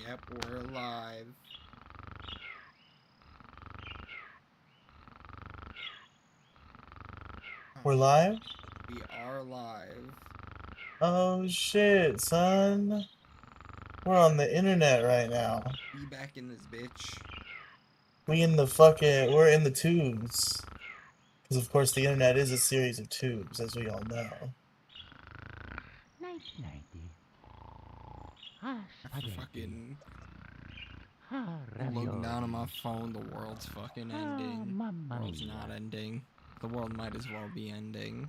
Yep, we're live. We're live? We are live. Oh shit, son. We're on the internet right now. We back in this bitch. We're in the tubes. Because of course the internet is a series of tubes, as we all know. After fucking looking down on my phone, the world's fucking ending. The world's not ending. The world might as well be ending.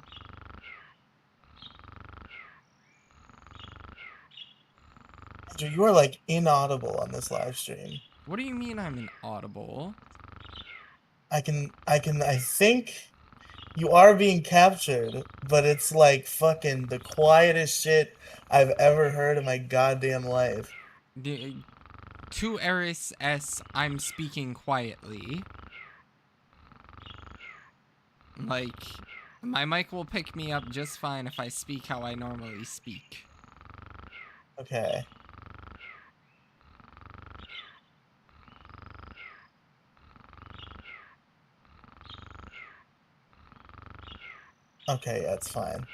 Andrew, you are like inaudible on this live stream. What do you mean I'm inaudible? I think you are being captured, but it's like fucking the quietest shit I've ever heard in my goddamn life. To Eris S, I'm speaking quietly. Like, my mic will pick me up just fine if I speak how I normally speak. Okay. Okay, yeah, it's fine.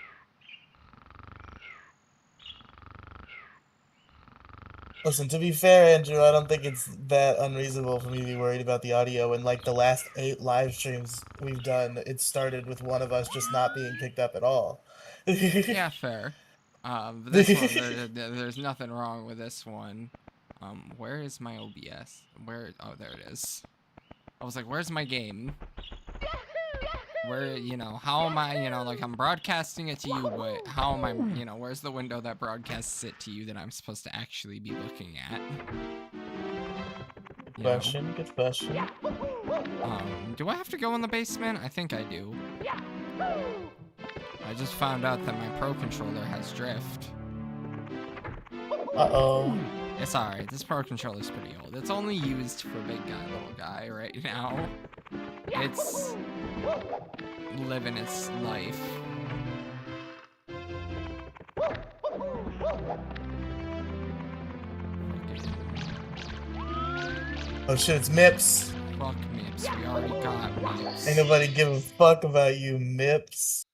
Listen, to be fair, Andrew, I don't think it's that unreasonable for me to be worried about the audio. In like the last 8 live streams we've done, it started with one of us just not being picked up at all. Yeah, fair. But this one, there's nothing wrong with this one. Where is my OBS? Oh, there it is. I was like, where's my game? Where, how am I, like, I'm broadcasting it to you, but how am I, where's the window that broadcasts it to you that I'm supposed to actually be looking at? Question, good question. Do I have to go in the basement? I think I do. I just found out that my Pro Controller has drift. Uh-oh. It's alright, this Pro Controller's pretty old. It's only used for big guy, little guy right now. It's living its life. Oh shit, it's Mips. Fuck Mips, we already got Mips. Ain't nobody give a fuck about you, Mips.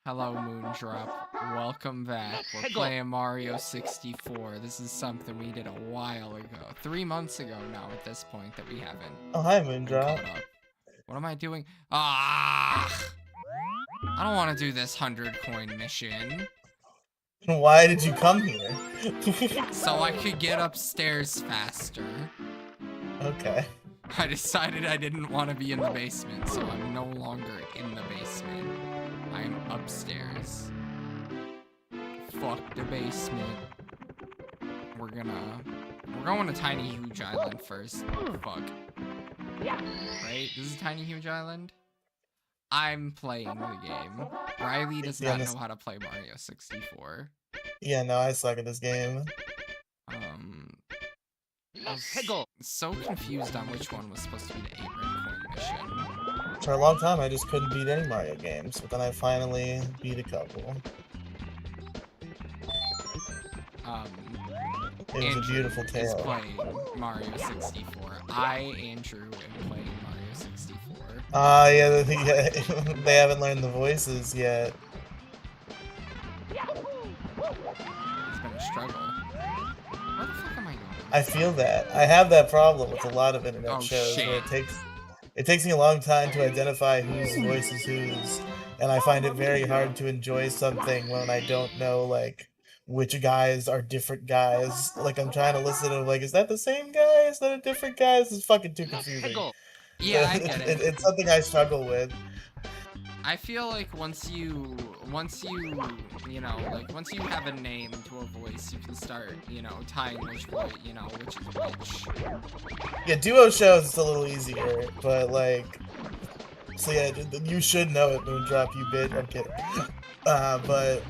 Hello, Moondrop. Welcome back. We're playing Mario 64. This is something we did a while ago. 3 months ago now at this point that we haven't. Oh, hi, Moondrop. What am I doing? Ah! I don't want to do this 100 coin mission. Why did you come here? So I could get upstairs faster. Okay. I decided I didn't want to be in the basement, so I'm no longer in the basement. I'm upstairs. Fuck the basement. We're going to Tiny Huge Island first. Fuck. Right? This is Tiny Huge Island? I'm playing the game. Riley does not know how to play Mario 64. Yeah, no, I suck at this game. I was so confused on which one was supposed to be the 8 red coin mission. For a long time, I just couldn't beat any Mario games, but then I finally beat a couple. It was Andrew a beautiful tale. is playing Mario 64. Andrew, am playing Mario 64. Yeah, they haven't learned the voices yet. It's been a struggle. Where the fuck am I going? I feel that. I have that problem with a lot of internet shows where it takes me a long time to identify whose voice is whose, and I find it very hard to enjoy something when I don't know, like, which guys are different guys. Like, I'm trying to listen to, like, is that the same guy? Is that a different guy? This is fucking too confusing. Yeah, I get it. It's something I struggle with. I feel like once you have a name to a voice, you can start, tying which voice, which is which. Yeah, duo shows it's a little easier, but like, so yeah, you should know it, Moondrop, you bitch. I'm kidding. But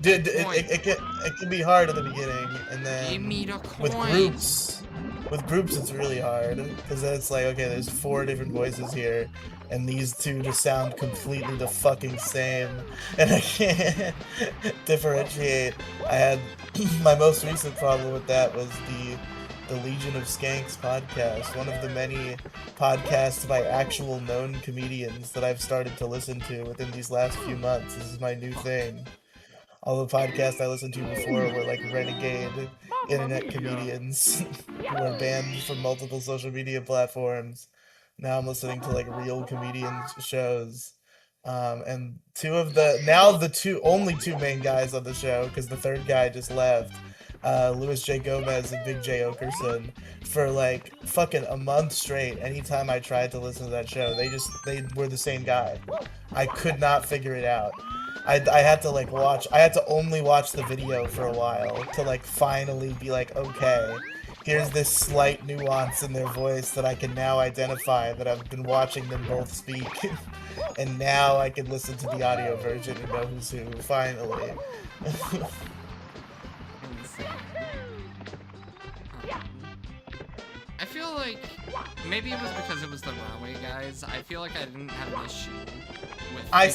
it can be hard at the beginning, and then Give me the coins. with groups, With groups, it's really hard because then it's like, okay, there's 4 different voices here, and these 2 just sound completely the fucking same, and I can't differentiate. I had my most recent problem with that was the Legion of Skanks podcast, one of the many podcasts by actual known comedians that I've started to listen to within these last few months. This is my new thing. All the podcasts I listened to before were like renegade internet comedians who are banned from multiple social media platforms. Now I'm listening to like real comedian shows. And the only two main guys on the show, because the third guy just left, Louis J. Gomez and Big J. Okerson, for like fucking a month straight. Anytime I tried to listen to that show, they were the same guy. I could not figure it out. I had to like I had to only watch the video for a while to like finally be like, okay, here's this slight nuance in their voice that I can now identify, that I've been watching them both speak. And now I can listen to the audio version and know who's who, finally. I feel like maybe it was because it was the Runaway Guys. I feel like I didn't have an issue with. I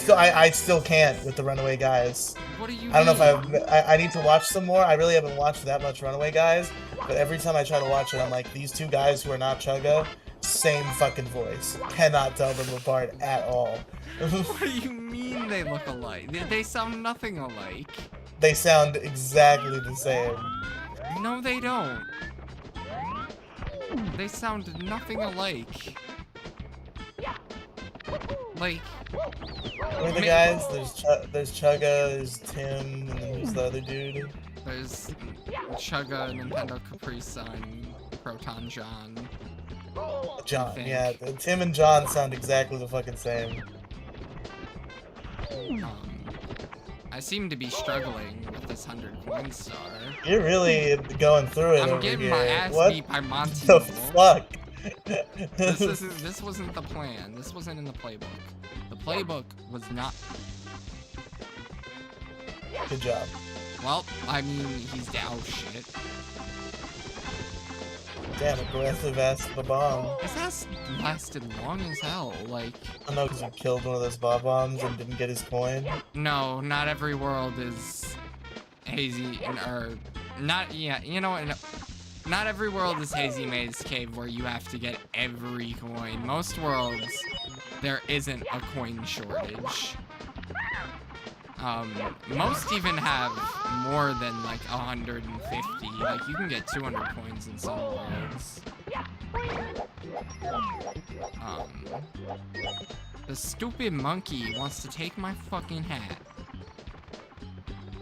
still can't with the Runaway Guys. What do you? I don't know if I need to watch some more. I really haven't watched that much Runaway Guys, but every time I try to watch it, I'm like, these 2 guys who are not Chugga, same fucking voice. Cannot tell them apart at all. What do you mean they look alike? They sound nothing alike. They sound exactly the same. No, they don't. They sound nothing alike. Like... Who are the guys? There's Chugga, there's Tim, and then who's the other dude? There's Chugga, Nintendo Capri Sun, Proton John. John, yeah. Tim and John sound exactly the fucking same. I seem to be struggling with this 100 coin star. You're really going through it. I'm getting my ass beat by Monty. The fuck? This wasn't the plan. This wasn't in the playbook. The playbook was not. Good job. Well, I mean, he's down shit. Damn, aggressive ass bomb. This has lasted long as hell, like... I know, because you killed one of those bob-bombs and didn't get his coin. No, not every world is hazy, or... Not, yeah, you know what? Not every world is Hazy Maze Cave where you have to get every coin. Most worlds, there isn't a coin shortage. Most even have more than like 150. Like you can get 200 coins in some worlds. The stupid monkey wants to take my fucking hat.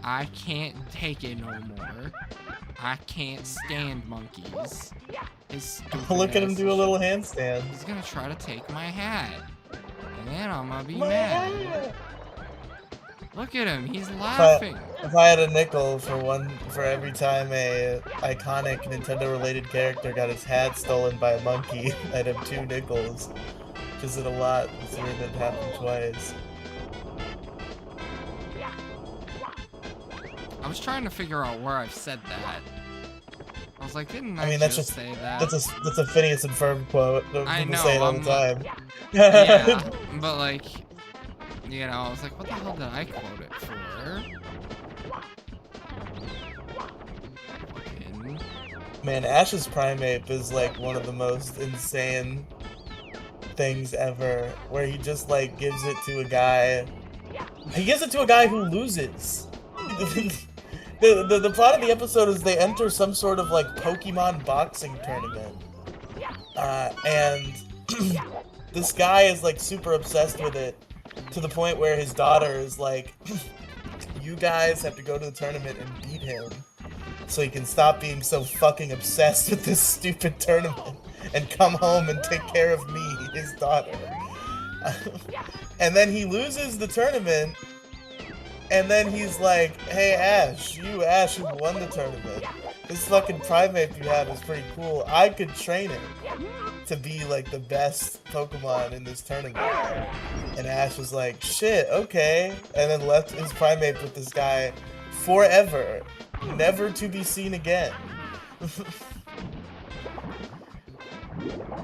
I can't take it no more. I can't stand monkeys. Look at him do a little handstand. He's gonna try to take my hat. And then I'm gonna be mad. Look at him, he's laughing. If I had a nickel for every time a iconic Nintendo-related character got his hat stolen by a monkey, I'd have 2 nickels. Which isn't a lot, considering it happened twice. I was trying to figure out where I've said that. I was like, didn't I that's just say that? That's a Phineas and Ferb quote. I know, say it all the time. Yeah, but like, you know, I was like, what the hell did I quote it for? Man, Ash's Primeape is like one of the most insane things ever, where he just like gives it to a guy. He gives it to a guy who loses. The plot of the episode is they enter some sort of like Pokemon boxing tournament, and this guy is like super obsessed with it, to the point where his daughter is like, you guys have to go to the tournament and beat him so he can stop being so fucking obsessed with this stupid tournament and come home and take care of me, his daughter. And then he loses the tournament, and then he's like, hey Ash, who won the tournament, this fucking Primeape you have is pretty cool. I could train it to be like the best Pokemon in this tournament. And Ash was like, shit, okay. And then left his Primeape with this guy forever, never to be seen again.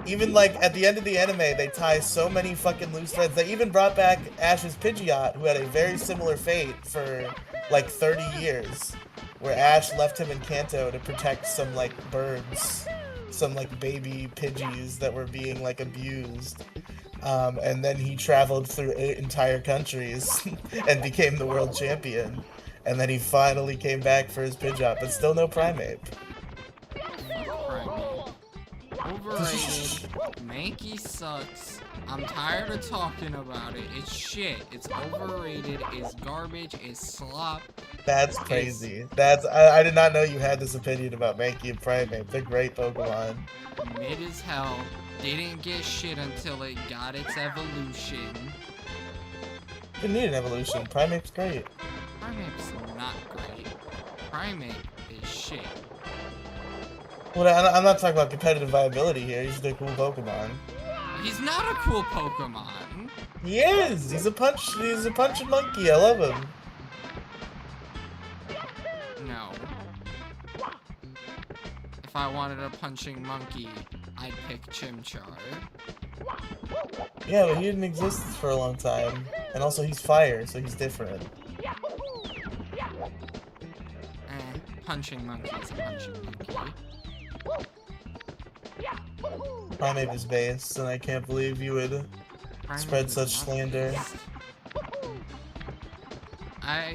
even like at the end of the anime, they tie so many fucking loose threads. They even brought back Ash's Pidgeot, who had a very similar fate for like 30 years, where Ash left him in Kanto to protect some like birds, some like baby Pidgeys that were being like abused. And then he traveled through 8 entire countries and became the world champion. And then he finally came back for his Pidgeot, but still no Primeape. Overrated. Mankey sucks. I'm tired of talking about it. It's shit. It's overrated. It's garbage. It's slop. That's crazy. I did not know you had this opinion about Mankey and Primeape. They're great Pokemon. Mid as hell. Didn't get shit until it got its evolution. Didn't need an evolution. Primeape's great. Primeape's not great. Primeape is shit. Well, I'm not talking about competitive viability here. He's just a cool Pokemon. He's not a cool Pokemon. He is. He's a punching monkey. I love him. No. If I wanted a punching monkey, I'd pick Chimchar. Yeah, but he didn't exist for a long time. And also he's fire, so he's different. Punching monkey is a punching monkey. Primeape is based, and I can't believe you would spread such slander. I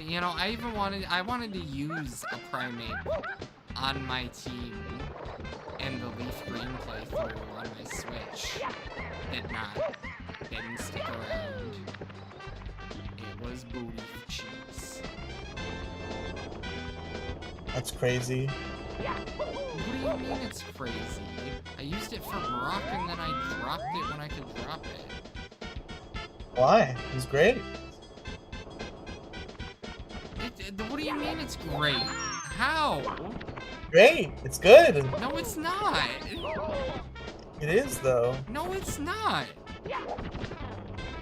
wanted to use a Primeape on my team in the Leaf Green playthrough on my Switch. Didn't stick around. It was booty cheeks. That's crazy. What do you mean it's crazy? I used it for Brock and then I dropped it when I could drop it. Why? He's great. What do you mean it's great? How? Great. It's good. No, it's not. It is, though. No, it's not.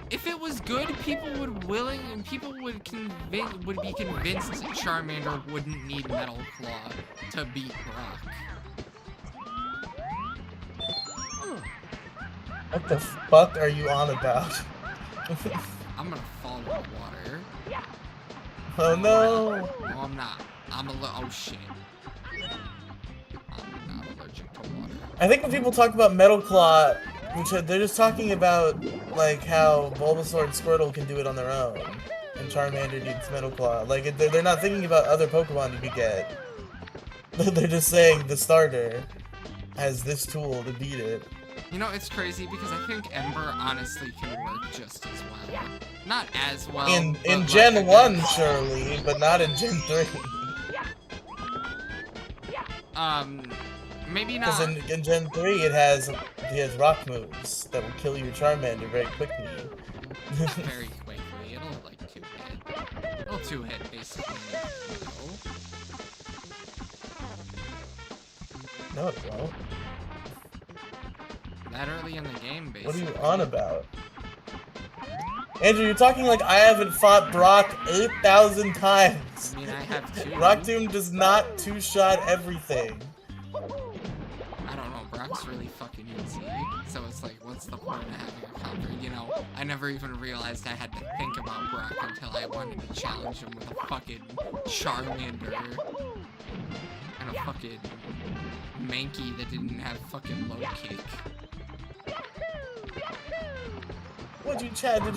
If it was good, people would be convinced Charmander wouldn't need Metal Claw to beat Brock. What the fuck are you on about? I'm gonna fall in the water. Oh no! No, I'm not. Oh shit. I'm not allergic to water. I think when people talk about Metal Claw, they're just talking about like how Bulbasaur and Squirtle can do it on their own, and Charmander needs Metal Claw. Like they're not thinking about other Pokemon you could get. They're just saying the starter has this tool to beat it. You know, it's crazy because I think Ember honestly can work just as well. Not as well. In Gen 1, surely, but not in Gen 3. Maybe not. Because in Gen 3, he has rock moves that will kill your Charmander very quickly. Not very quickly. It'll like 2-hit. It'll 2-hit basically. No, it won't. That early in the game, basically. What are you on about? Andrew, you're talking like I haven't fought Brock 8,000 times. I mean, I have too. Rock Tomb does not two-shot everything. I don't know, Brock's really fucking easy. So it's like, what's the point of having a counter? You know, I never even realized I had to think about Brock until I wanted to challenge him with a fucking Charmander. And a fucking Mankey that didn't have fucking low kick. Did you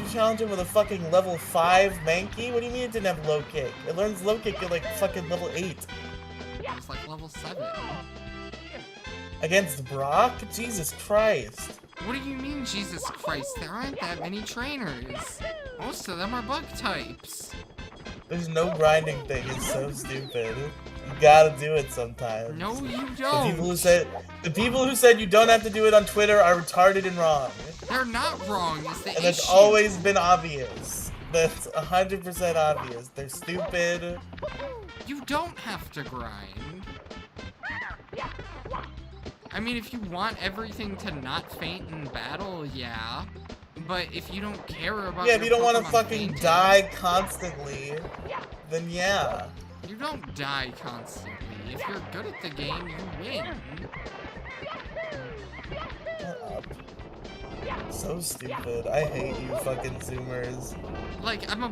challenge him with a fucking level 5 Mankey? What do you mean it didn't have low kick? It learns low kick at like fucking level 8. It was like level 7. Against Brock? Jesus Christ. What do you mean, Jesus Christ? There aren't that many trainers. Most of them are bug types. There's no grinding thing. It's so stupid. You gotta do it sometimes. No, you don't. The people who said you don't have to do it on Twitter are retarded and wrong. They're not wrong. It's the issue. And that's always been obvious. That's 100% obvious. They're stupid. You don't have to grind. I mean, if you want everything to not faint in battle, yeah. But if you don't care about if you don't want to fucking die constantly, then yeah. You don't die constantly. If you're good at the game, you win. so stupid. I hate you fucking Zoomers. Like, I'm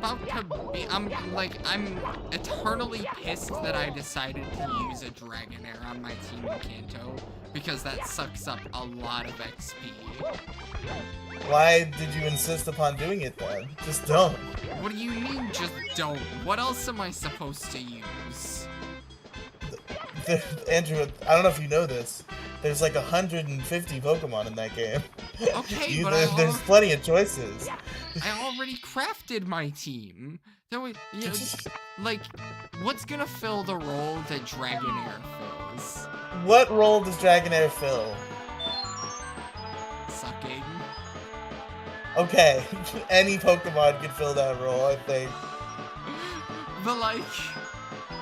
eternally pissed that I decided to use a Dragonair on my team in Kanto, because that sucks up a lot of XP. Why did you insist upon doing it then? Just don't. What do you mean, just don't? What else am I supposed to use? Andrew, I don't know if you know this. There's like 150 Pokemon in that game. Okay, but there's plenty of choices. I already crafted my team. Like, what's gonna fill the role that Dragonair fills? What role does Dragonair fill? Sucking. Okay, any Pokemon could fill that role, I think. But like...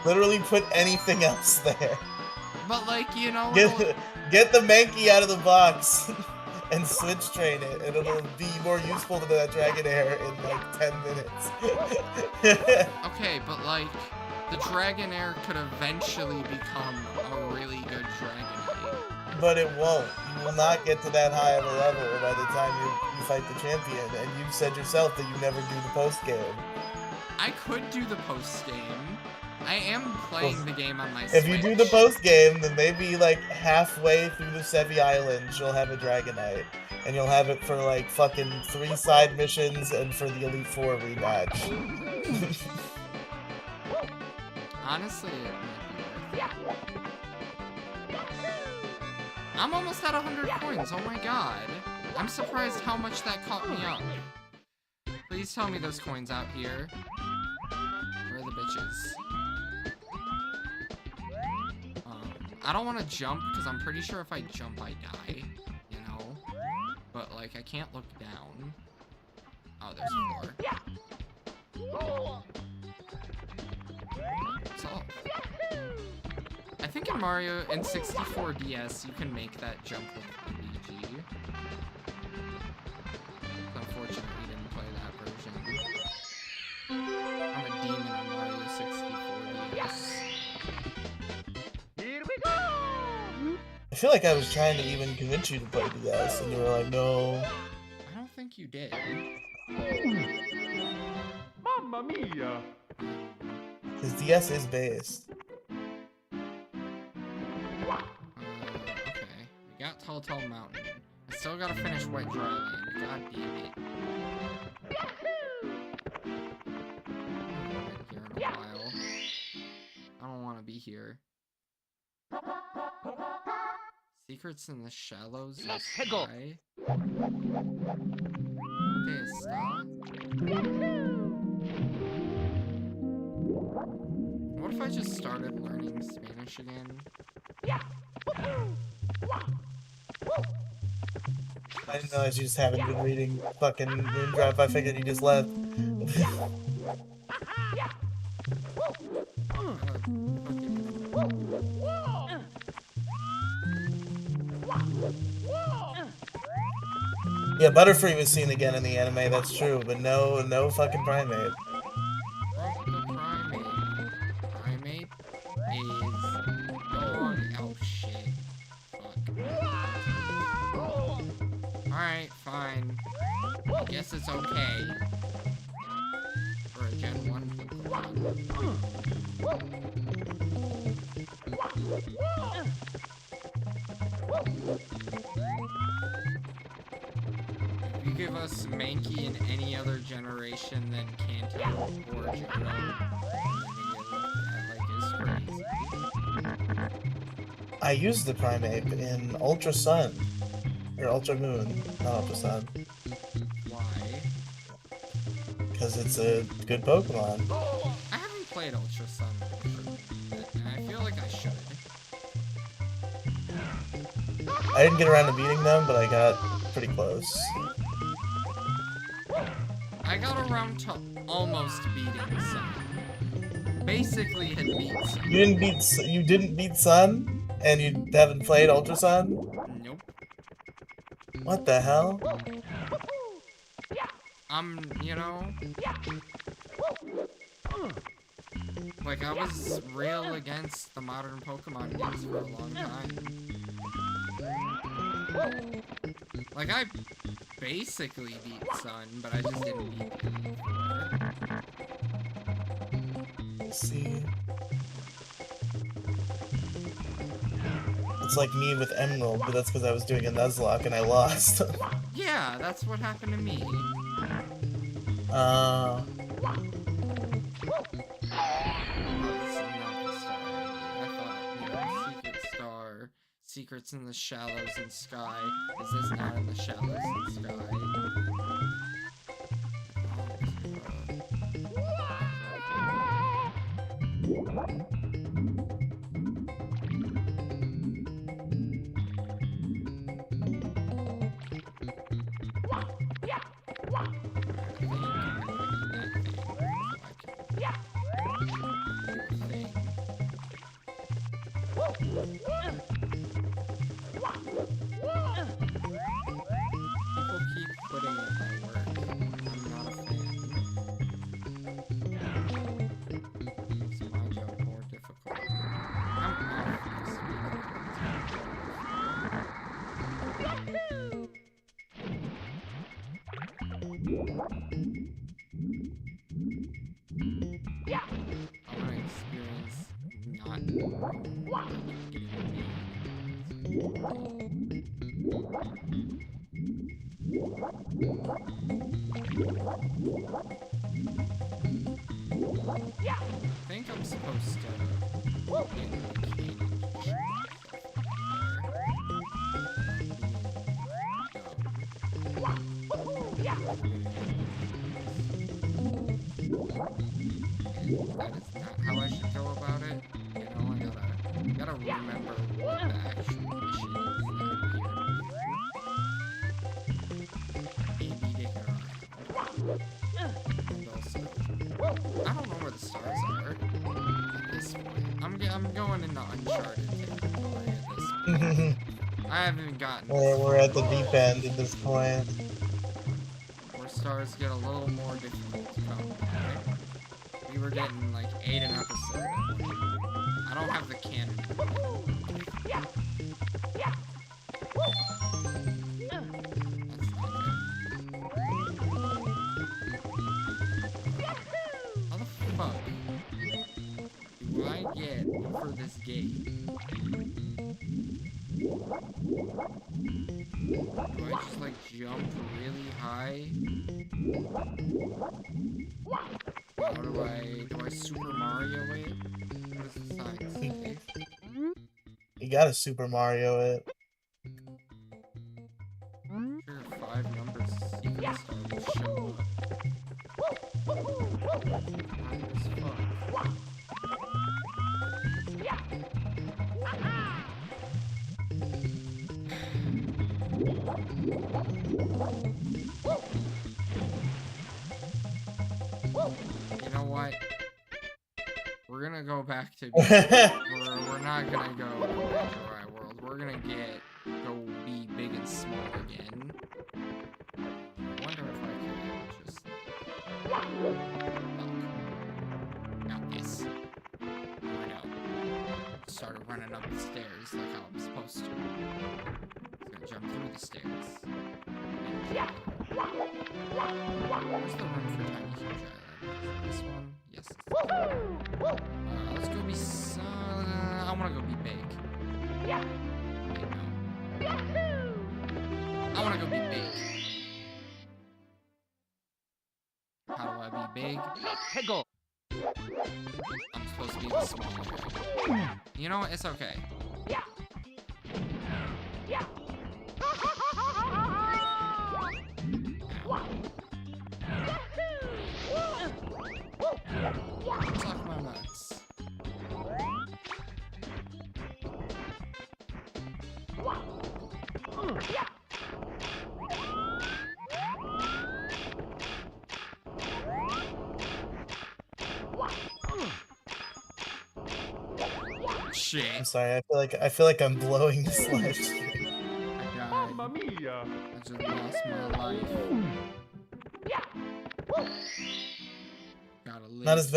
Literally put anything else there. But like, you know... Get the Mankey out of the box and switch train it, and it'll be more useful than that Dragonair in like 10 minutes. Okay, but like, the Dragonair could eventually become a really good Dragonite. But it won't. You will not get to that high of a level by the time you fight the champion, and you said yourself that you never do the post-game. I could do the post-game. I am playing the game on my Switch. If you do the post-game, then maybe like halfway through the Sevi Islands, you'll have a Dragonite. And you'll have it for like fucking 3 side missions and for the Elite Four rematch. Honestly, it might be worth it. I'm almost at 100 coins, oh my god. I'm surprised how much that caught me up. Please tell me those coins out here. Where are the bitches? I don't want to jump, because I'm pretty sure if I jump, I die. You know? But, like, I can't look down. Oh, there's 4. What's up? I think in Mario, in 64 DS, you can make that jump with Luigi. Unfortunately, we didn't play that version. I'm a demon on Mario 64 DS. I feel like I was trying to even convince you to play DS, and you were like, no. I don't think you did. Mamma mia! Because DS is based. Okay. We got Telltale Mountain. I still gotta finish Wet Dry Land. God damn it. I've been here in a while. I don't want to be here. Secrets in the Shallows of Sky. ¿Dónde está? What if I just started learning Spanish again? I didn't realize you just haven't been reading fucking Moondrop. I figured you just left. Yeah, Butterfree was seen again in the anime, that's true, but no fucking Primate. Primate is dog. Oh shit. Fuck. Alright, fine. I guess it's okay. For a Gen 1 Pokemon. If you give us Mankey in any other generation than Kanto or Johto, that is crazy. I used the Primate in Ultra Sun. Or Ultra Moon, not Ultra Sun. Why? Because it's a good Pokemon. I haven't played Ultra Sun and I feel like I should. I didn't get around to beating them, but I got pretty close. I got around to almost beating Sun. Basically had beat Sun. You didn't beat Sun? And you haven't played Ultra Sun? Nope. What the hell? You know, like I was real against the modern Pokemon games for a long time. Like, I basically beat Sun, but I just didn't beat the Elite Four. Let's see. It's like me with Emerald, but that's because I was doing a Nuzlocke and I lost. Yeah, that's what happened to me. Uh... Secrets in the shallows and sky. Is this not in the shallows and sky? I think I'm supposed to that is not how I should go about it. You know, I gotta remember what the actual mission is down here. Maybe dig around. And also, I don't know where the stars are at this point. I'm going into uncharted territory at this point. I haven't even gotten. We're at the deep end at this point. Where stars get a little more difficult to come by. We were getting like 8 an episode. I don't have the cannon. That's not good. How the fuck do I get over this gate? Do I just like jump really high? Do I Super Mario it? What does the sign say? You gotta Super Mario it. Sure, 5 numbers secret star will show up. Hard as fuck. You know what? We're gonna go back to we're not gonna go back to Dry World. We're gonna go be big and small again. I wonder if I can just got this. Right out. Started running up the stairs like how I'm supposed to. Just gonna jump through the stairs. Where's the room for Tiny Huge Island? This one? Yes. Let's go be I wanna go be big. Wait, no. I wanna go be big. How do I be big? I'm supposed to be the small area. You know what? It's okay. Suck my nuts. Shit. I'm sorry. I feel like I'm blowing this live stream. I died. Mamma mia! I just lost my life. Gotta live. Not as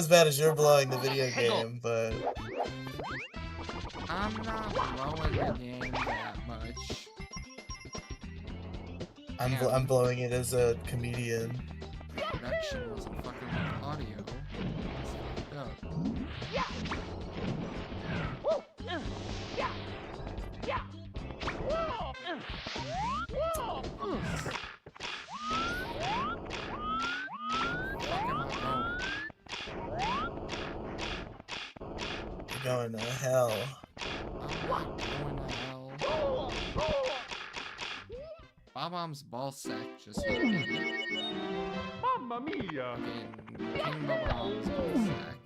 bad as you're blowing the video game, but I'm not blowing the game that much. I'm blowing it as a comedian. Production wasn't fucking with audio. That's fucked up. You're going to hell. I'm not going to hell. Bob-omb's ball sack just hit me. Mamma mia! Fucking King Bob-omb's ball sack.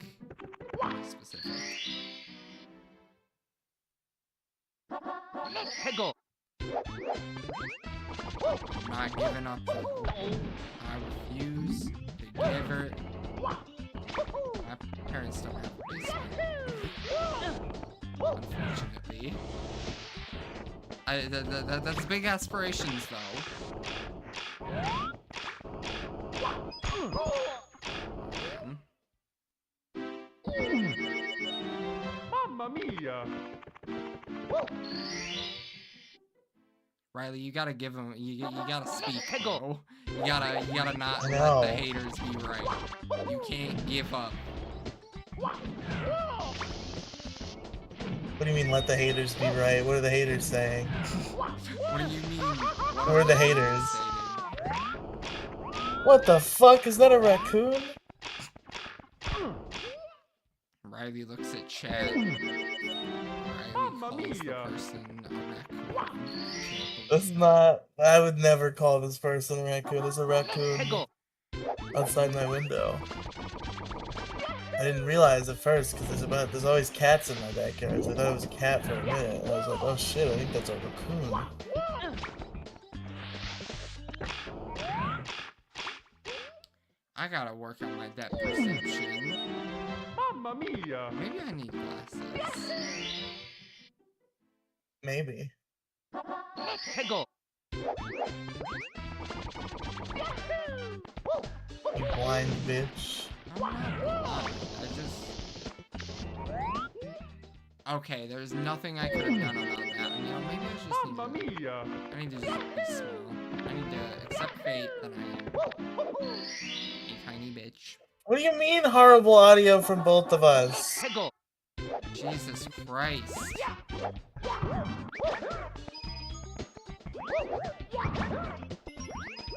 To be specific. Hegel! I'm not giving up though. I refuse to give her. My parents don't have a basement. Unfortunately. That's big aspirations though. Mamma mia! Riley, you gotta give him. You gotta speak, bro. You gotta not let No. the haters be right. You can't give up. What do you mean, let the haters be right? What are the haters saying? What do you mean? Who are the haters? Saying? What the fuck? Is that a raccoon? Riley looks at chat. Riley calls the person a raccoon. That's not. I would never call this person a raccoon. There's a raccoon outside my window. I didn't realize at first because there's always cats in my backyard. So I thought it was a cat for a minute. And I was like, oh shit, I think that's a raccoon. I gotta work on my depth perception. Mamma mia! Maybe I need glasses. Maybe. Hegel! You blind bitch. I'm not blind. I just. Okay, there's nothing I could have done about that. You know, maybe I just Mamma need to. mia! I need to just be small. I need to accept fate that I am a tiny bitch. What do you mean horrible audio from both of us? Hegel! Jesus Christ.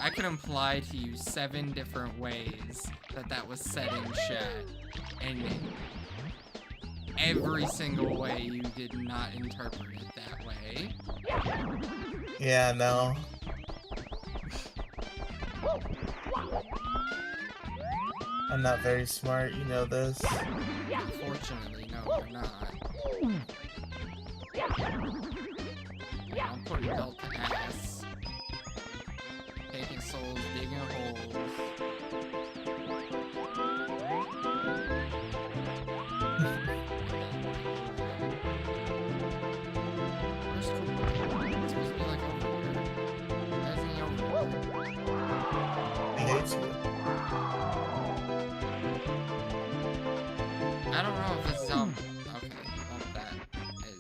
I could imply to you 7 different ways that was said in chat, and every single way you did not interpret it that way. Yeah, no. I'm not very smart, you know this. Unfortunately, no, you're not. Yeah, I'm putting belt to ass. Taking souls, digging holes. Where's Cooper? It's supposed to be like over here. Why isn't he over here? He hates you. I don't know if this is okay, well, that is.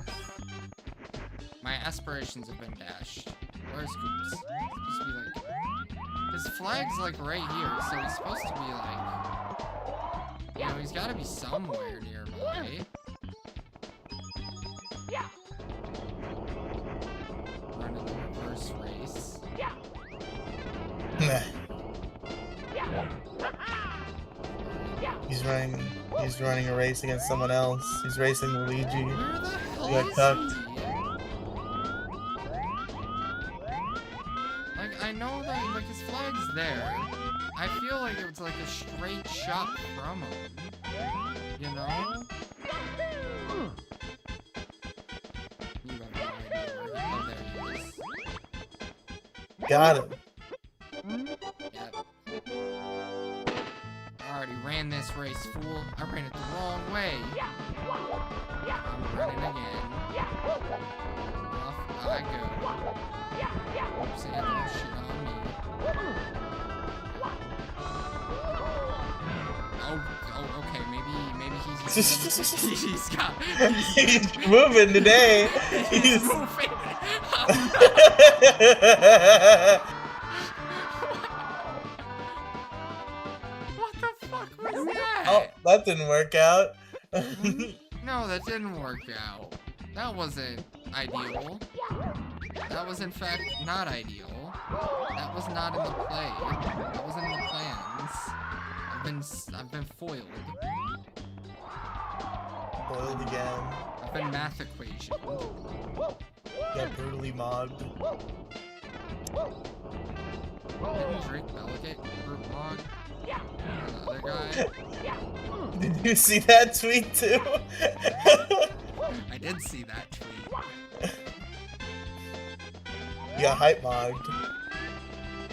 My aspirations have been dashed. Where's Coops? He's supposed to be like. His flag's like right here, so he's supposed to be like. You know, he's gotta be somewhere nearby. Running the reverse race. Nah. He's running a race against someone else. He's racing Luigi. Where the hell You got is cucked. he? Like, I know that, like, his flag's there. I feel like it was like a straight shot from him. You know? You have no idea where he is. Oh, there he is. Got him. Yep. I already ran this race, fool. I ran it the wrong way. I'm running again. Off I go. Oops, and that shit on me. Oh, okay, maybe he's got. He's moving today. He's moving. That didn't work out. No, that didn't work out. That wasn't ideal. That was in fact not ideal. That was not in the play. That wasn't in the plans. I've been foiled. Foiled again. I've been math equationed. Got brutally mobbed. Didn't Drake Bell get group mogged? The other guy? Did you see that tweet too? I did see that tweet. You got hype mogged.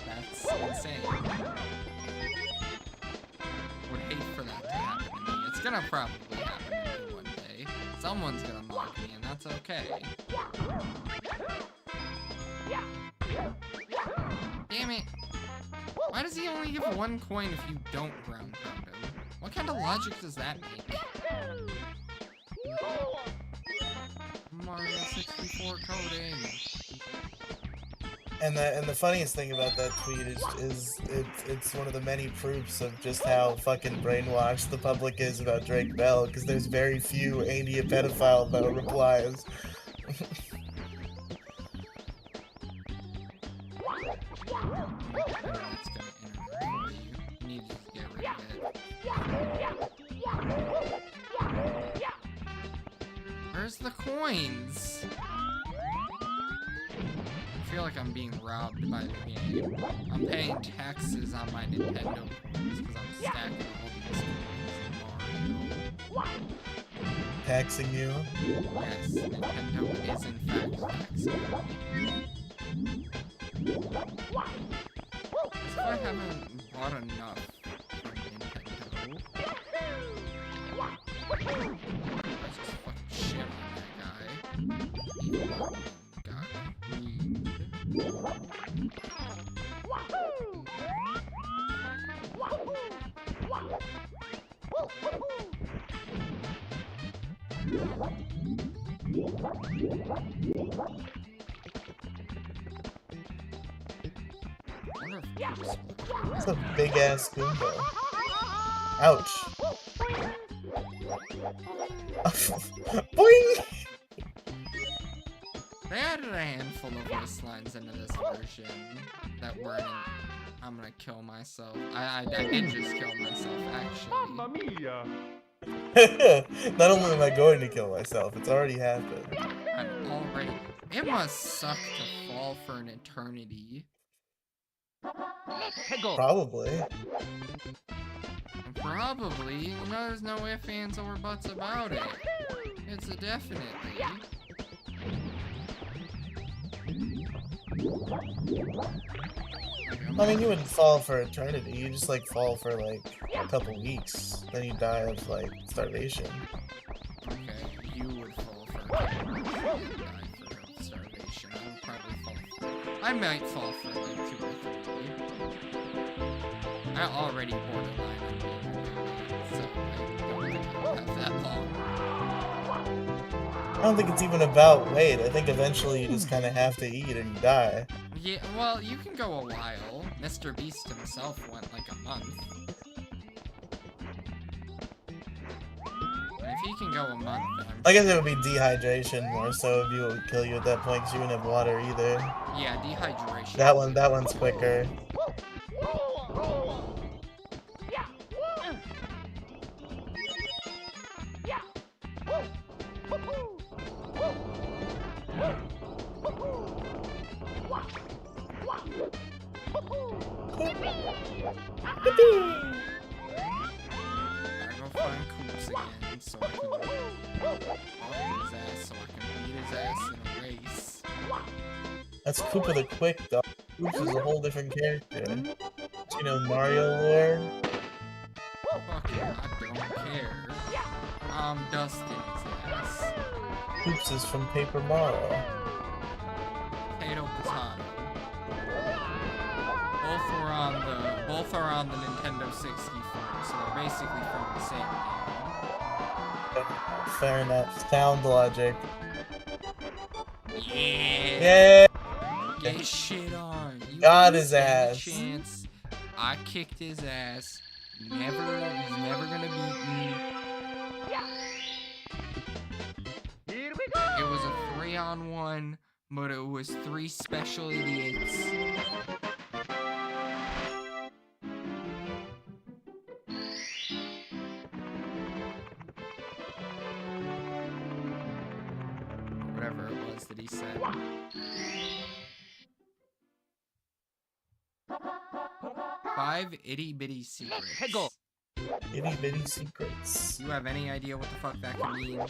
That's insane. Would hate for that to happen to me. It's gonna probably happen to me one day. Someone's gonna mock me, and that's okay. Damn it. Why does he only give 1 coin if you don't ground pound him? What kind of logic does that make? Mario 64 coding. And the funniest thing about that tweet is it's one of the many proofs of just how fucking brainwashed the public is about Drake Bell, because there's very few ain't he a pedophile though replies. Where's the coins? I feel like I'm being robbed by the game. I'm paying taxes on my Nintendo coins because I'm stacking all these coins in Mario. Taxing you? Yes, Nintendo is in fact taxing me. If I haven't bought enough from Nintendo, I just fucking shit on that guy. Even though he got creamed. That's a big ass Goomba. Ouch. Boing! They added a handful of voice lines into this version that weren't in I'm gonna kill myself. I did just kill myself, actually. Mamma mia! Not only am I going to kill myself, it's already happened. I'm already... It must suck to fall for an eternity. Probably. Probably. No, there's no ifs, ands, or buts about it. It's a definitely. I mean, you wouldn't fall for eternity, you just like fall for like a couple weeks, then you die of like starvation. Okay, you would fall for a couple weeks and die for starvation. I would probably fall for... I might fall for like 2 or 3. I already borderline on being so I don't think I'll have that long. I don't think it's even about weight, I think eventually you just kind of have to eat and you die. Yeah, well, you can go a while. Mr. Beast himself went like a month. And if he can go a month, then I guess it would be dehydration more so if you would kill you at that point because you wouldn't have water either. yeah, dehydration. That one's quicker. I go find Koops again so I can walk his ass so I can beat his ass in a race. That's Koopa the Quick, dog. Koops is a whole different character. Do you know Mario lore? Fuck yeah, I don't care. I'm dusting his ass. Koops is from Paper Mario. Potato. Both are on the Nintendo 64, so they're basically from the same game. Fair enough. Sound logic. Yeah. Yeah. Get shit on. You Got didn't his stand a ass. chance. I kicked his ass. He's never gonna beat me. Here we go. It was a 3-on-1, but it was 3 special idiots. Whatever it was that he said. Five itty bitty secrets. Hegel. Itty bitty secrets. Do you have any idea what the fuck that could mean?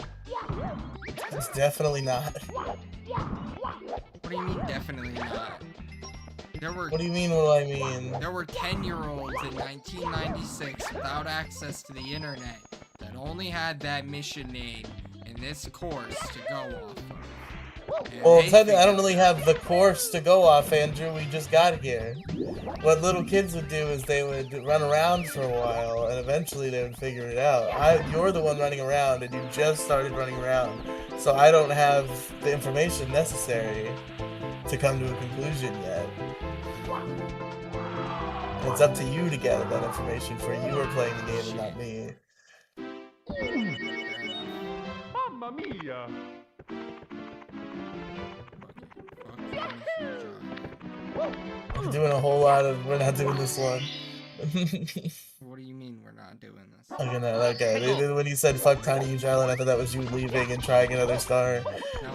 It's definitely not. What do you mean definitely not? What do you mean, what do I mean? There were 10-year-olds in 1996 without access to the internet that only had that mission name in this course to go off of. And Well, they technically, I don't figured- really have the course to go off, Andrew. We just got here. What little kids would do is they would run around for a while, and eventually they would figure it out. You're the one running around, and you just started running around, so I don't have the information necessary to come to a conclusion yet. And it's up to you to gather that information, for you are playing the game and not me. Mamma mia. We're doing a whole lot of. We're not doing this one. What do you mean we're not doing this? Okay, no, okay. When you said fuck Tiny Huge Island, I thought that was you leaving and trying another star. No.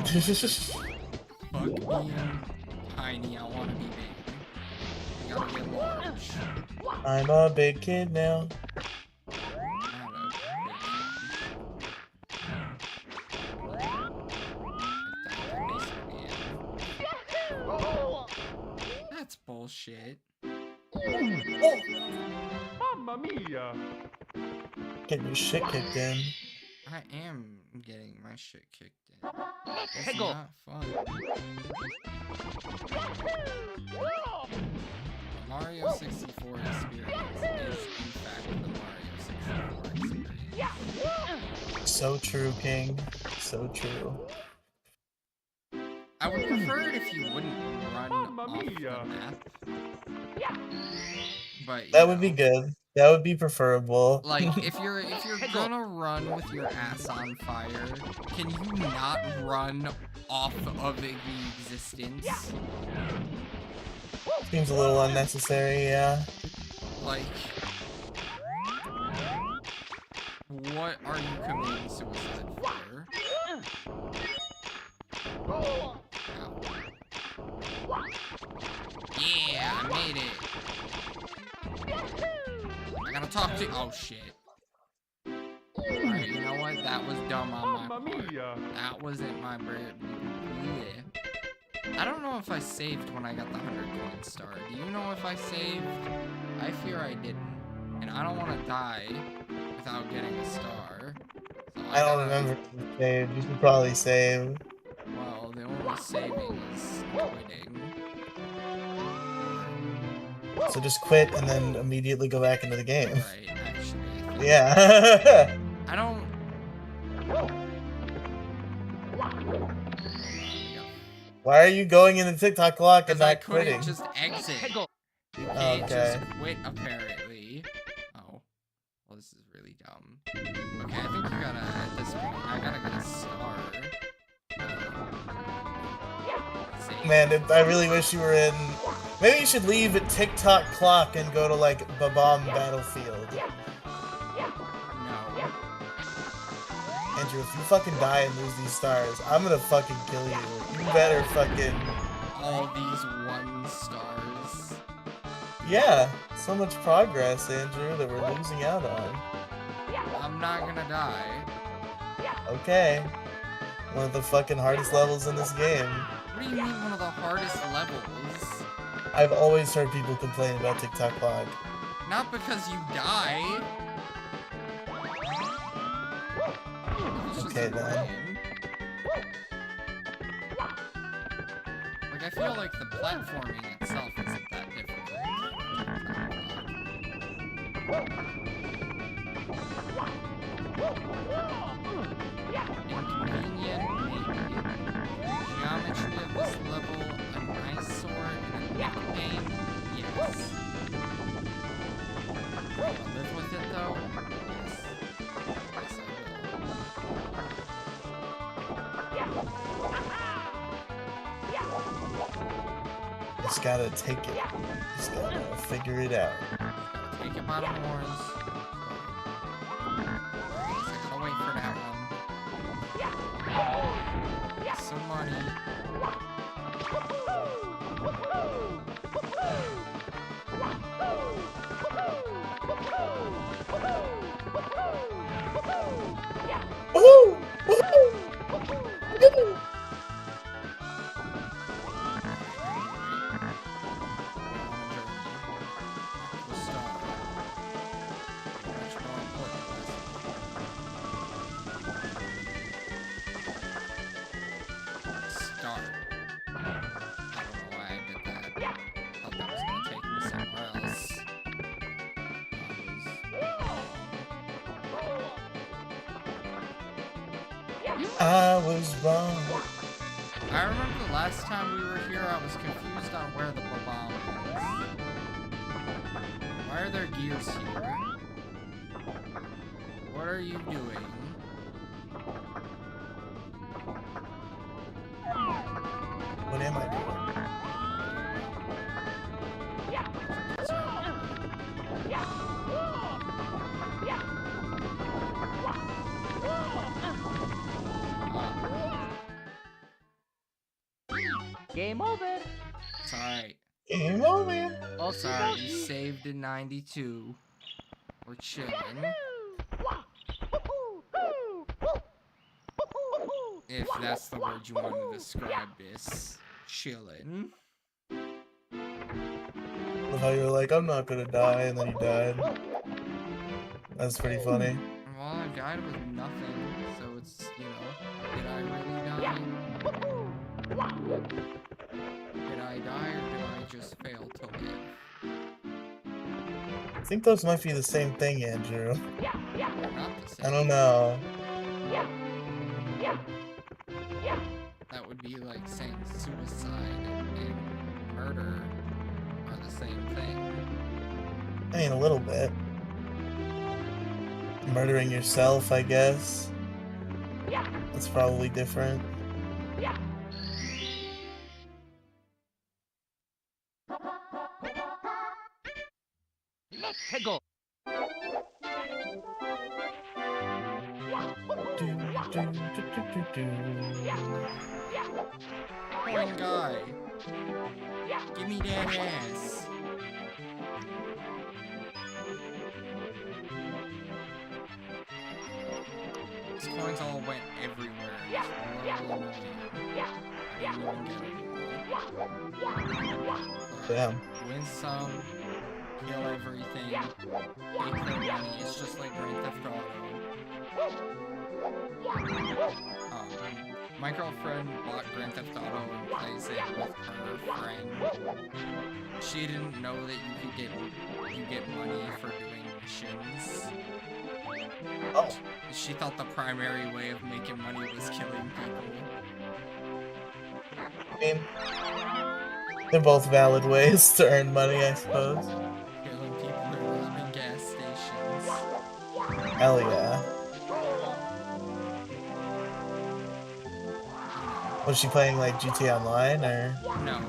Fuck being tiny, I wanna be big. I gotta get large. I'm a big kid now. Not a big kid. That's bullshit. Mamma mia. Getting your shit kicked in. I am getting my shit kicked in. It's Hegel. not fun. The Mario 64 experience is in fact the Mario 64 experience. So true, King. So true. I would prefer it if you wouldn't run Mamma off the mia. map. But you That would be know, good. That would be preferable. like if you're gonna run with your ass on fire, can you not run off of the existence? Seems a little unnecessary, yeah. Like, what are you committing suicide for? Ow. Yeah, I made it. I gotta talk to. Oh shit. Alright, you know what? That was dumb on my Mamma part. mia. That wasn't my brain. Yeah. I don't know if I saved when I got the 100 coin star. Do you know if I saved? I fear I didn't. And I don't want to die without getting a star. So I don't gotta- remember if you saved. You should probably save. Well, the only saving is quitting. So just quit and then immediately go back into the game. Right, actually. I think- Yeah. I don't. Why are you going in the TikTok clock and Because I not couldn't quitting? just exit. Hegel. You can't Okay. just quit, apparently. Oh. Well, this is really dumb. Okay, I think you gotta, at this point, I gotta get a star. Save. Man, I really wish you were in. Maybe you should leave at TikTok clock and go to like Babam Battlefield. No. Andrew, if you fucking die and lose these stars, I'm gonna fucking kill you. You better fucking. All these 1 stars. Yeah, so much progress, Andrew, that we're losing out on. I'm not gonna die. Okay. One of the fucking hardest levels in this game. What do you mean one of the hardest levels? I've always heard people complain about TikTok clock. Not because you die. It's just Okay, then. annoying. Like, I feel like the platforming itself isn't that difficult. Inconvenient, maybe. Geometry of this level, an eyesore, and a neck pain, yes. I'll live with just gotta take it. Just gotta figure it out. Take it by the horns. I gotta wait for that one. Some money. Woohoo! Woohoo! Woohoo! I was wrong. I remember the last time we were here, I was confused on where the bomb was. Why are there gears here? What are you doing? What am I doing? Game over. It's alright. Game over. Oh, sorry, you saved in 92. We're chilling. If that's the word you want to describe this. Chillin'. Love how you're like, I'm not gonna die, and then you died. That's pretty funny. Well, I died with nothing, so it's, you know, did I really die? Did I die, or did I just fail to live? I think those might be the same thing, Andrew. They're not the same. I don't know. That would be like saying suicide and murder are the same thing. I mean, a little bit. Murdering yourself, I guess. That's probably different. Let's go. Coin guy. Give me that ass. These coins all went everywhere. It's all annoying. I didn't even get them. Damn. Win some, kill everything, take their money. It's just like Grand Theft Auto. My girlfriend bought Grand Theft Auto and plays it with her friend. She didn't know that you get money for doing missions. Oh. She thought the primary way of making money was killing people. I mean, they're both valid ways to earn money, I suppose. Killing people who are robbing gas stations. Hell yeah. Was she playing like GTA Online or? No.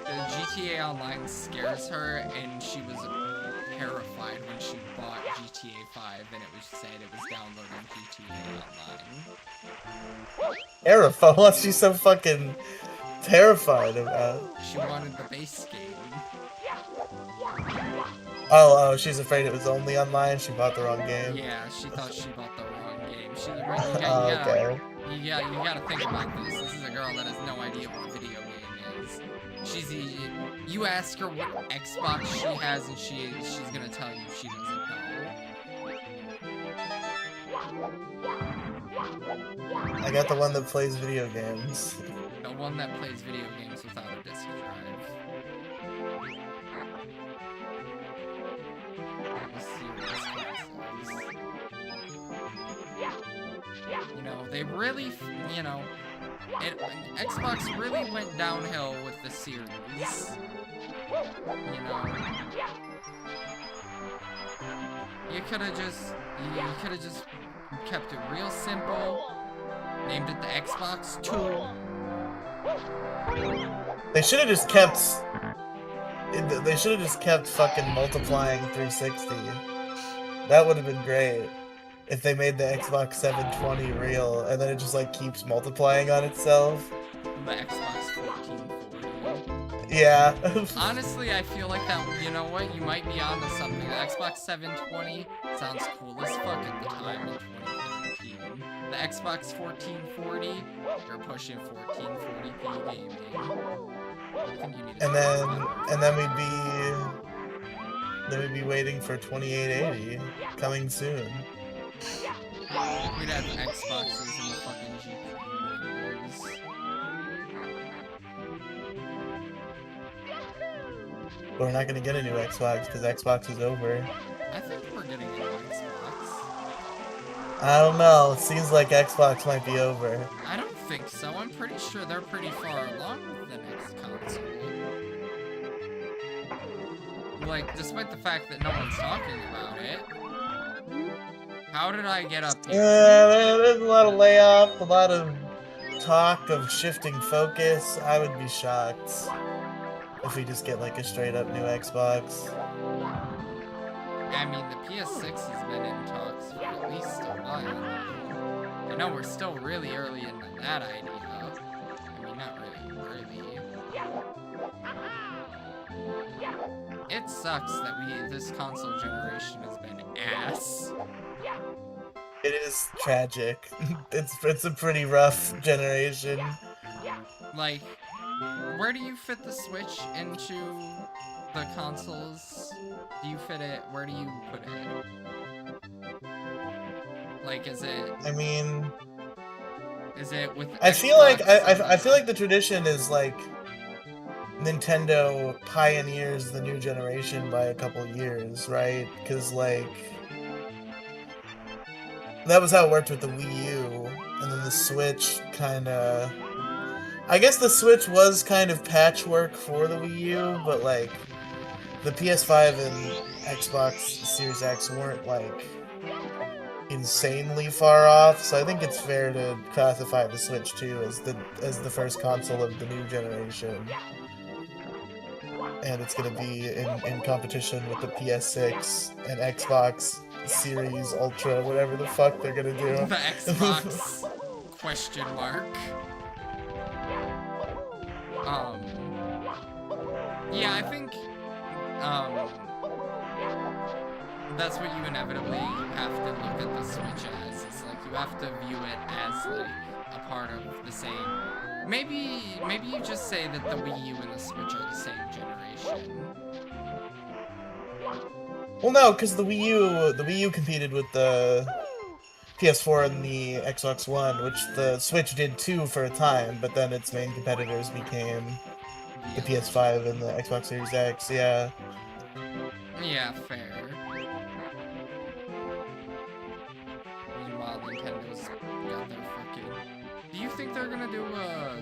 The GTA Online scares her, and she was terrified when she bought GTA 5 and it was said it was downloading GTA Online. Terrified? What's she so fucking terrified about? She wanted the base game. Oh, she's afraid it was only online. She bought the wrong game. Yeah, she thought she bought the wrong game. Okay. You gotta think about this. This is a girl that has no idea what a video game is. You ask her what Xbox she has, and she's gonna tell you she doesn't know. I got the one that plays video games. The one that plays video games without a disk drive. You know, they really, you know, Xbox really went downhill with the series. You know, you could have just kept it real simple, named it the Xbox 2, They should have just kept. They should have just kept fucking multiplying 360. That would have been great. If they made the Xbox 720 real, and then it just like keeps multiplying on itself. The Xbox 1440. Yeah. Honestly, I feel like that, you know what, you might be onto something. The Xbox 720 sounds cool as fuck at the time in 2013. The Xbox 1440, you're pushing 1440p gaming. I think you need to and then we'd be waiting for 2880 coming soon. We'd have Xboxes in the fucking GPU. But we're not gonna get a new Xbox because Xbox is over. I think we're getting a new Xbox. I don't know. It seems like Xbox might be over. I don't think so. I'm pretty sure they're pretty far along with the next console. Like, despite the fact that no one's talking about it. How did I get up here? There's a lot of layoff, a lot of talk of shifting focus. I would be shocked if we just get like a straight up new Xbox. I mean, the PS6 has been in talks for at least a while. I know we're still really early into that idea. I mean, not really early. It sucks that this console generation has been ass. It is tragic. It's a pretty rough generation. Like, where do you fit the Switch into the consoles? Do you fit it? Where do you put it? Like, is it? I mean, is it with? I feel like I feel like the tradition is like Nintendo pioneers the new generation by a couple years, right? Because like that was how it worked with the Wii U, and then the Switch kind of. I guess the Switch was kind of patchwork for the Wii U, but like the PS5 and Xbox Series X weren't like insanely far off, so I think it's fair to classify the Switch too as the first console of the new generation. And it's gonna be in competition with the PS6 and Xbox Series Ultra, whatever the fuck they're gonna do. The Xbox question mark. Yeah, I think, that's what you inevitably have to look at the Switch as. It's like, you have to view it as, like, a part of the same... Maybe you just say that the Wii U and the Switch are the same generation. Well, no, because the Wii U competed with the PS4 and the Xbox One, which the Switch did too for a time, but then its main competitors became the PS5 and the Xbox Series X, yeah. Yeah, fair. Meanwhile, Nintendo's got their fucking... Do you think they're gonna do a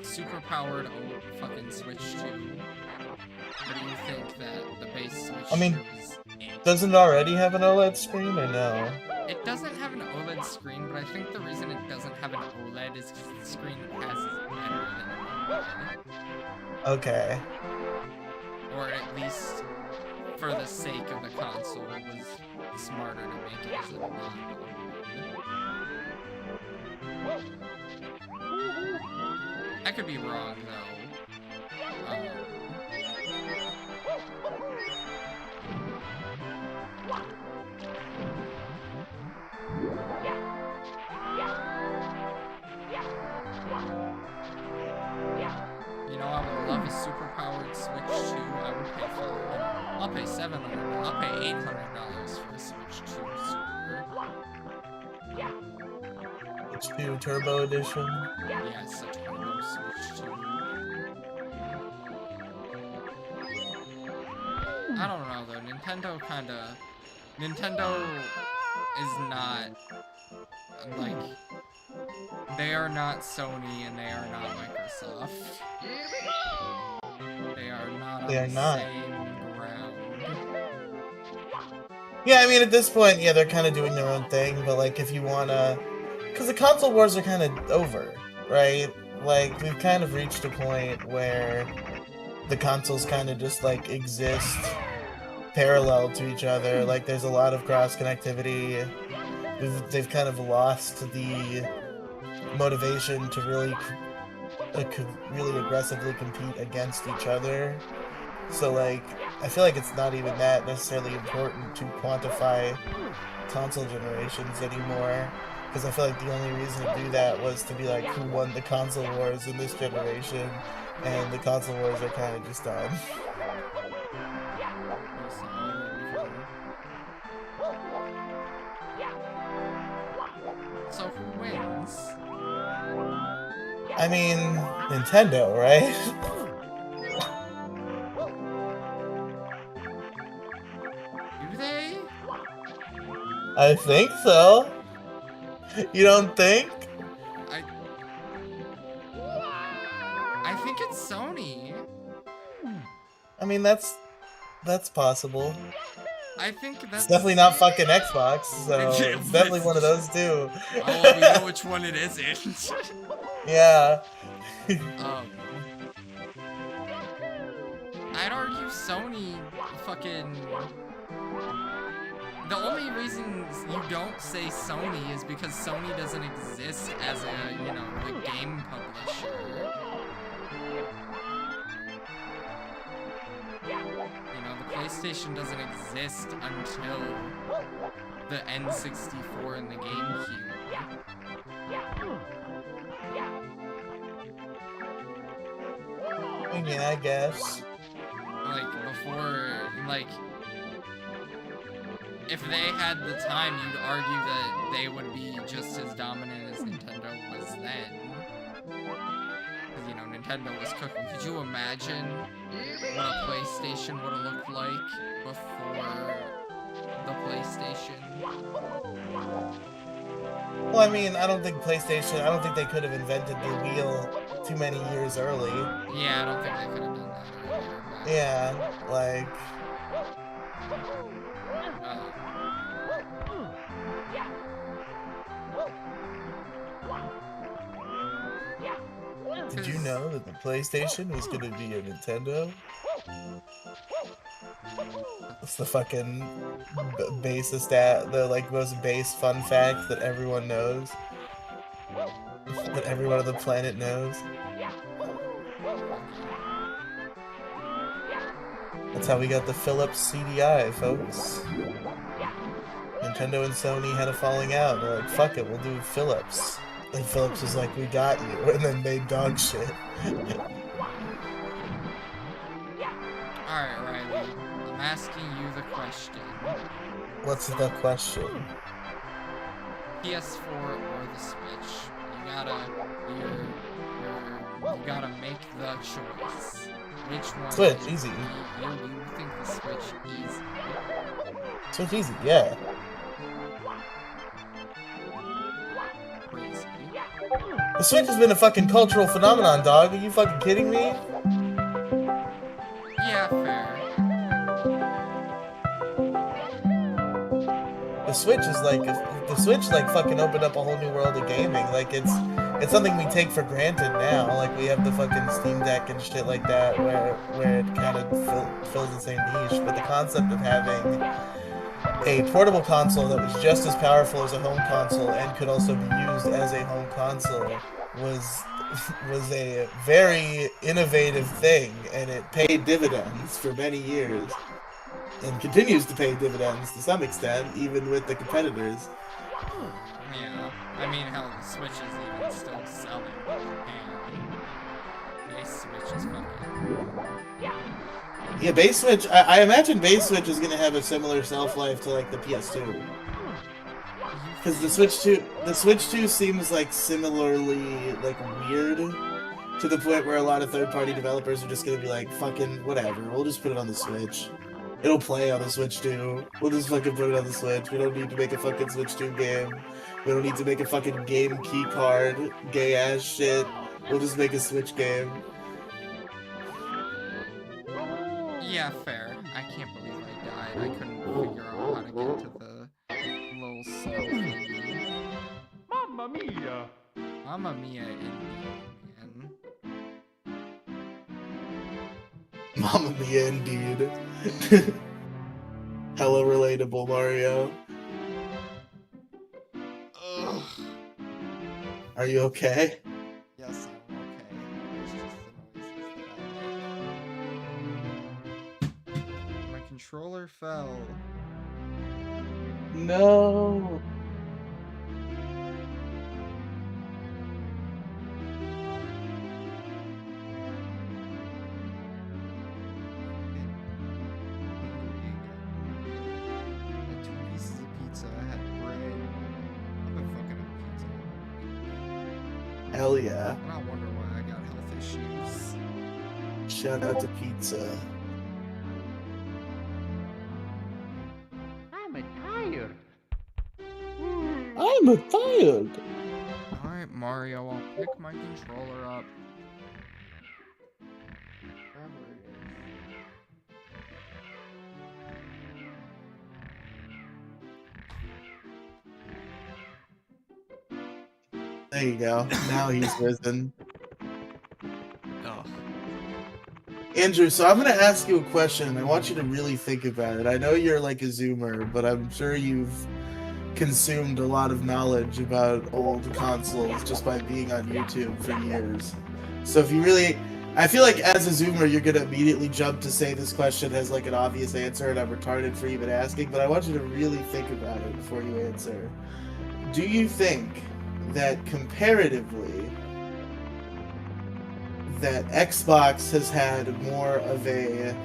super-powered fucking Switch 2? Or do you think that the base Switch I mean, 2 is... doesn't it already have an OLED screen, or no? It doesn't have an OLED screen, but I think the reason it doesn't have an OLED is because the screen it has is better than an OLED. Okay. Or at least, for the sake of the console, it was smarter to make it as a non-OLED. I could be wrong, though. You know, I would love a super-powered Switch 2. I would pay $500. I'll pay $700. I'll pay $800 for a Switch 2 Super. Switch 2 Turbo Edition. Yes, a Turbo Switch 2. I don't know though. Nintendo is not like, they are not Sony and they are not Microsoft. They are not on the same ground. Yeah, I mean, at this point, yeah, they're kind of doing their own thing, but like, if you wanna, because the console wars are kind of over, right? like, we've kind of reached a point where the consoles kind of just, like, exist parallel to each other. Like, there's a lot of cross-connectivity. They've kind of lost the motivation to really aggressively compete against each other. So, like, I feel like it's not even that necessarily important to quantify console generations anymore, because I feel like the only reason to do that was to be like, who won the console wars in this generation, and the console wars are kind of just done. So who wins? I mean, Nintendo, right? Do they? I think so. You don't think? I think it's Sony. I mean, that's possible. I think that's... It's definitely not fucking Xbox, so it's definitely one of those two. Oh, we know which one it isn't. Yeah. I'd argue Sony fucking... The only reason you don't say Sony is because Sony doesn't exist as a, you know, a game publisher. You know, the PlayStation doesn't exist until the N64 and the GameCube. I mean, I guess. Like, before, like... If they had the time, you'd argue that they would be just as dominant as Nintendo was then. Because, you know, Nintendo was cooking. Could you imagine what a PlayStation would have looked like before the PlayStation? Well, I mean, I don't think they could have invented the wheel too many years early. Yeah, I don't think they could have done that earlier. But... Yeah, like... Did you know that the PlayStation was gonna be a Nintendo? It's the fucking the like most base fun fact that everyone knows. That everyone on the planet knows. That's how we got the Philips CDI, folks. Nintendo and Sony had a falling out. They're like, fuck it, we'll do Philips. And Philips was like, we got you, and then made dog shit. Alright, Riley. I'm asking you the question. What's the question? PS4 or the Switch? You gotta make the choice. Which one? Switch, easy. You think the Switch easy? Switch easy, yeah. Crazy. The Switch has been a fucking cultural phenomenon, dog. Are you fucking kidding me? Yeah, fair. The Switch like fucking opened up a whole new world of gaming. Like it's something we take for granted now. Like we have the fucking Steam Deck and shit like that, where it kind of fills the same niche. But the concept of having a portable console that was just as powerful as a home console and could also be used as a home console was a very innovative thing, and it paid dividends for many years. And continues to pay dividends to some extent, even with the competitors. Yeah, I mean, hell, the Switch is even still selling, and base Switch is fucking... Yeah, base Switch, I imagine base Switch is gonna have a similar shelf-life to, like, the PS2. Because the Switch 2 seems, like, similarly, like, weird, to the point where a lot of third-party developers are just gonna be like, fucking, whatever, we'll just put it on the Switch. It'll play on the Switch 2. We'll just fucking put it on the Switch. We don't need to make a fucking Switch 2 game. We don't need to make a fucking game key card, gay-ass shit. We'll just make a Switch game. Yeah, fair. I can't believe I died. I couldn't figure out how to get to the little snow thingy. Mamma mia! Mamma mia, indeed, man. Mamma Mia, indeed. Hella relatable, Mario. Ugh. Are you okay? Yes, I'm okay. It's just the noises that I make. My controller fell. No. Hell yeah. I don't wonder why I got health issues. Shout out to pizza. I'm tired. I'm tired. Alright, Mario, I'll pick my controller up. Wherever it is. There you go. Now he's risen. Ugh. Andrew, so I'm going to ask you a question. I want you to really think about it. I know you're like a Zoomer, but I'm sure you've consumed a lot of knowledge about old consoles just by being on YouTube for years. So if you really... I feel like as a Zoomer, you're going to immediately jump to say this question has like an obvious answer and I'm retarded for even asking, but I want you to really think about it before you answer. Do you think that comparatively that Xbox has had more of an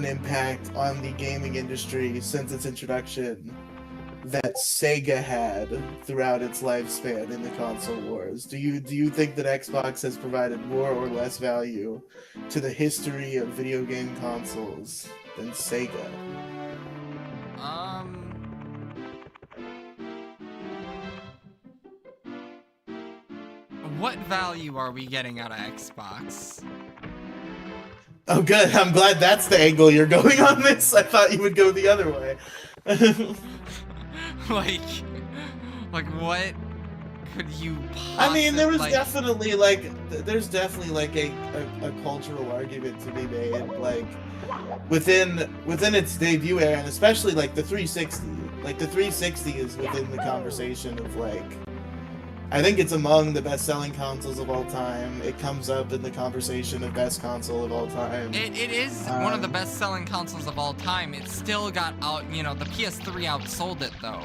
impact on the gaming industry since its introduction that Sega had throughout its lifespan in the console wars? Do you think that Xbox has provided more or less value to the history of video game consoles than Sega? What value are we getting out of Xbox? Oh, good. I'm glad that's the angle you're going on this. I thought you would go the other way. like what could you possibly... I mean, there was definitely like, there's definitely like a cultural argument to be made, like within its debut era, and especially like the 360. Like the 360 is within the conversation of like, I think it's among the best-selling consoles of all time. It comes up in the conversation of best console of all time. It is one of the best-selling consoles of all time. It still got out, the PS3 outsold it though.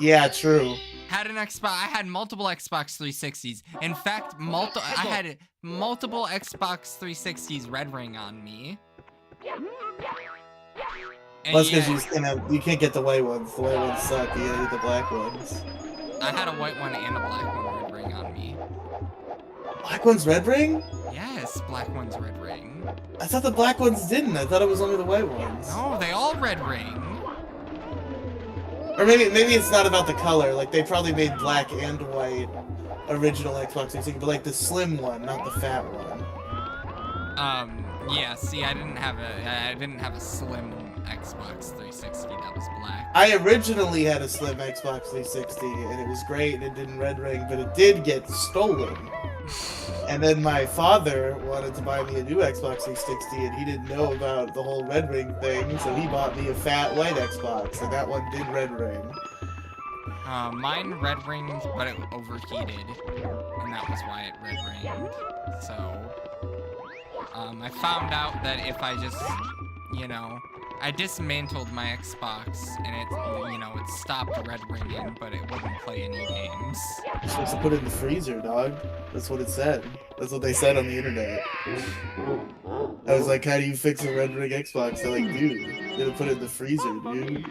Yeah, true. I had multiple Xbox 360s. I had multiple Xbox 360s Red Ring on me. And well, that's because you can't get the white ones. The white ones suck. You gotta get the black ones. I had a white one and a black one Red Ring on me. Black one's Red Ring? Yes, black one's Red Ring. I thought the black ones didn't. I thought it was only the white ones. No, they all Red Ring. Or maybe it's not about the color. Like, they probably made black and white original Xbox 360, but like the slim one, not the fat one. Yeah, see, I didn't have a slim Xbox 360 that was black. I originally had a slim Xbox 360 and it was great and it didn't Red Ring, but it did get stolen. And then my father wanted to buy me a new Xbox 360 and he didn't know about the whole Red Ring thing, so he bought me a fat white Xbox and that one did Red Ring. Mine Red Ringed, but it overheated, and that was why it Red Ringed. So, I found out that if I just, I dismantled my Xbox, and it stopped Red Ringing, but it wouldn't play any games. You're supposed to put it in the freezer, dog. That's what it said. That's what they said on the internet. I was like, how do you fix a Red Ring Xbox? They're like, dude, you gotta put it in the freezer, dude.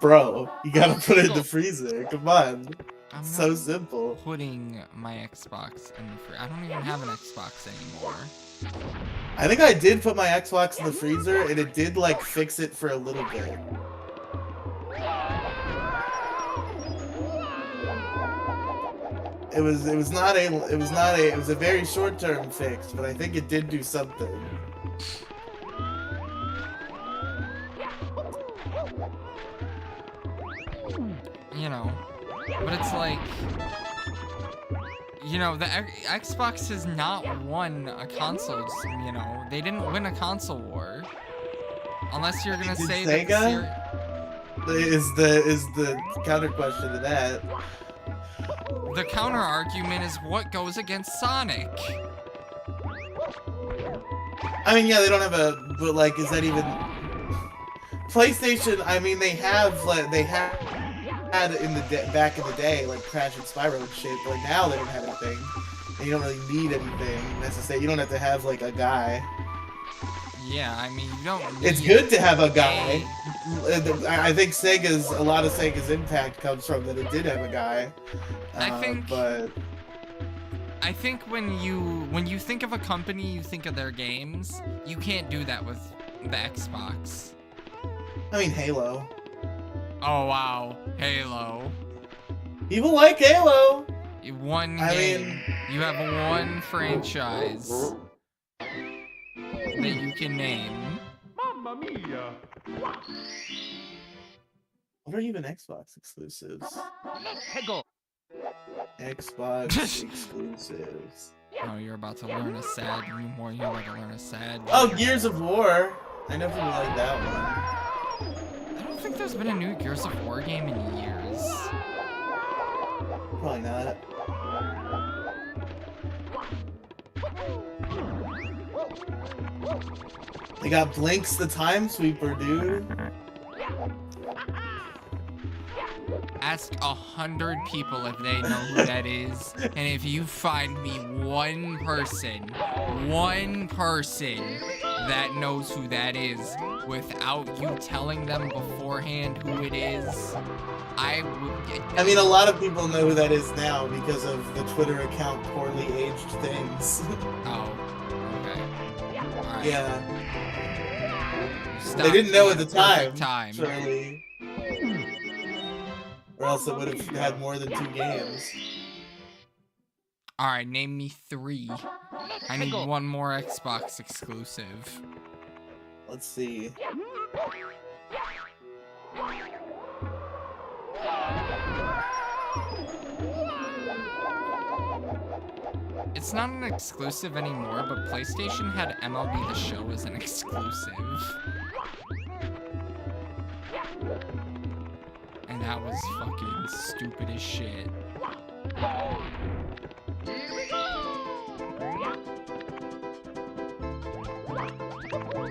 Bro, you gotta put it in the freezer. Come on. I'm so simple. Putting my Xbox in the freezer. I don't even have an Xbox anymore. I think I did put my Xbox in the freezer, and it did like fix it for a little bit. It was a very short-term fix, but I think it did do something. But it's like, You know, the Xbox has not won a console, you know. They didn't win a console war. Unless you're gonna say Sega? That is the counter question to that. The counter argument is what goes against Sonic. I mean, yeah, they don't have a, but like, is that even PlayStation? I mean, they had in the back in the day, like Crash and Spyro and shit. But like now they don't have anything. And you don't really need anything necessarily. You don't have to have like a guy. Yeah, I mean, you don't need It's good to have a guy. I think a lot of Sega's impact comes from that it did have a guy. I think when you think of a company, you think of their games. You can't do that with the Xbox. I mean, Halo. Oh wow, Halo. People like Halo. One game. You have one franchise that you can name. Mamma mia! What are even Xbox exclusives? Hego. Xbox exclusives. Oh, you're about to learn a sad. You're about to learn a sad. Oh, Gears of War. I know people like that one. I don't think there's been a new Gears of War game in years. Probably not. They got Blinks the Time Sweeper, dude. Ask 100 people if they know who that is, and if you find me one person that knows who that is without you telling them beforehand who it is, I mean, a lot of people know who that is now because of the Twitter account Poorly Aged Things. Oh, okay. All right. Yeah. Stop they didn't know at the time. Surely. Or else it would have had more than 2 games. Alright, name me 3. I need one more Xbox exclusive. Let's see. It's not an exclusive anymore, but PlayStation had MLB The Show as an exclusive. And that was fucking stupid as shit.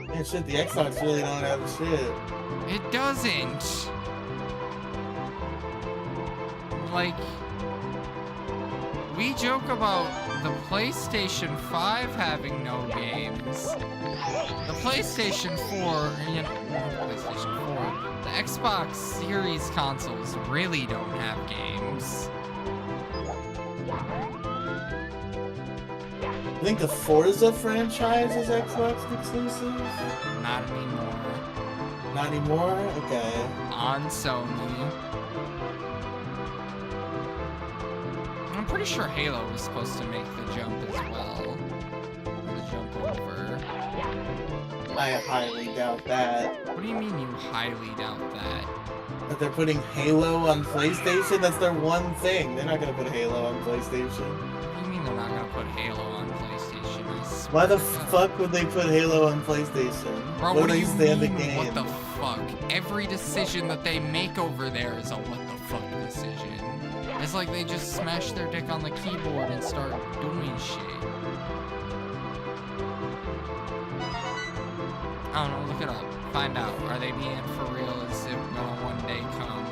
Man, shit, the Xbox really don't have shit. It doesn't. Like, we joke about the PlayStation 5 having no games. The PlayStation 4, PlayStation 4, the Xbox Series consoles really don't have games. I think the Forza franchise is Xbox exclusive? Not anymore. Not anymore? Okay. On Sony. I'm pretty sure Halo was supposed to make the jump as well. The jump over. I highly doubt that. What do you mean you highly doubt that? That they're putting Halo on PlayStation? That's their one thing. They're not gonna put Halo on PlayStation. What do you mean they're not gonna put Halo on PlayStation? Why the fuck would they put Halo on PlayStation? Bro, what do you mean, the game? what the fuck? Every decision that they make over there is a what the fuck decision. It's like they just smash their dick on the keyboard and start doing shit. I don't know, look it up. Find out. Are they being for real? Is it gonna one day come?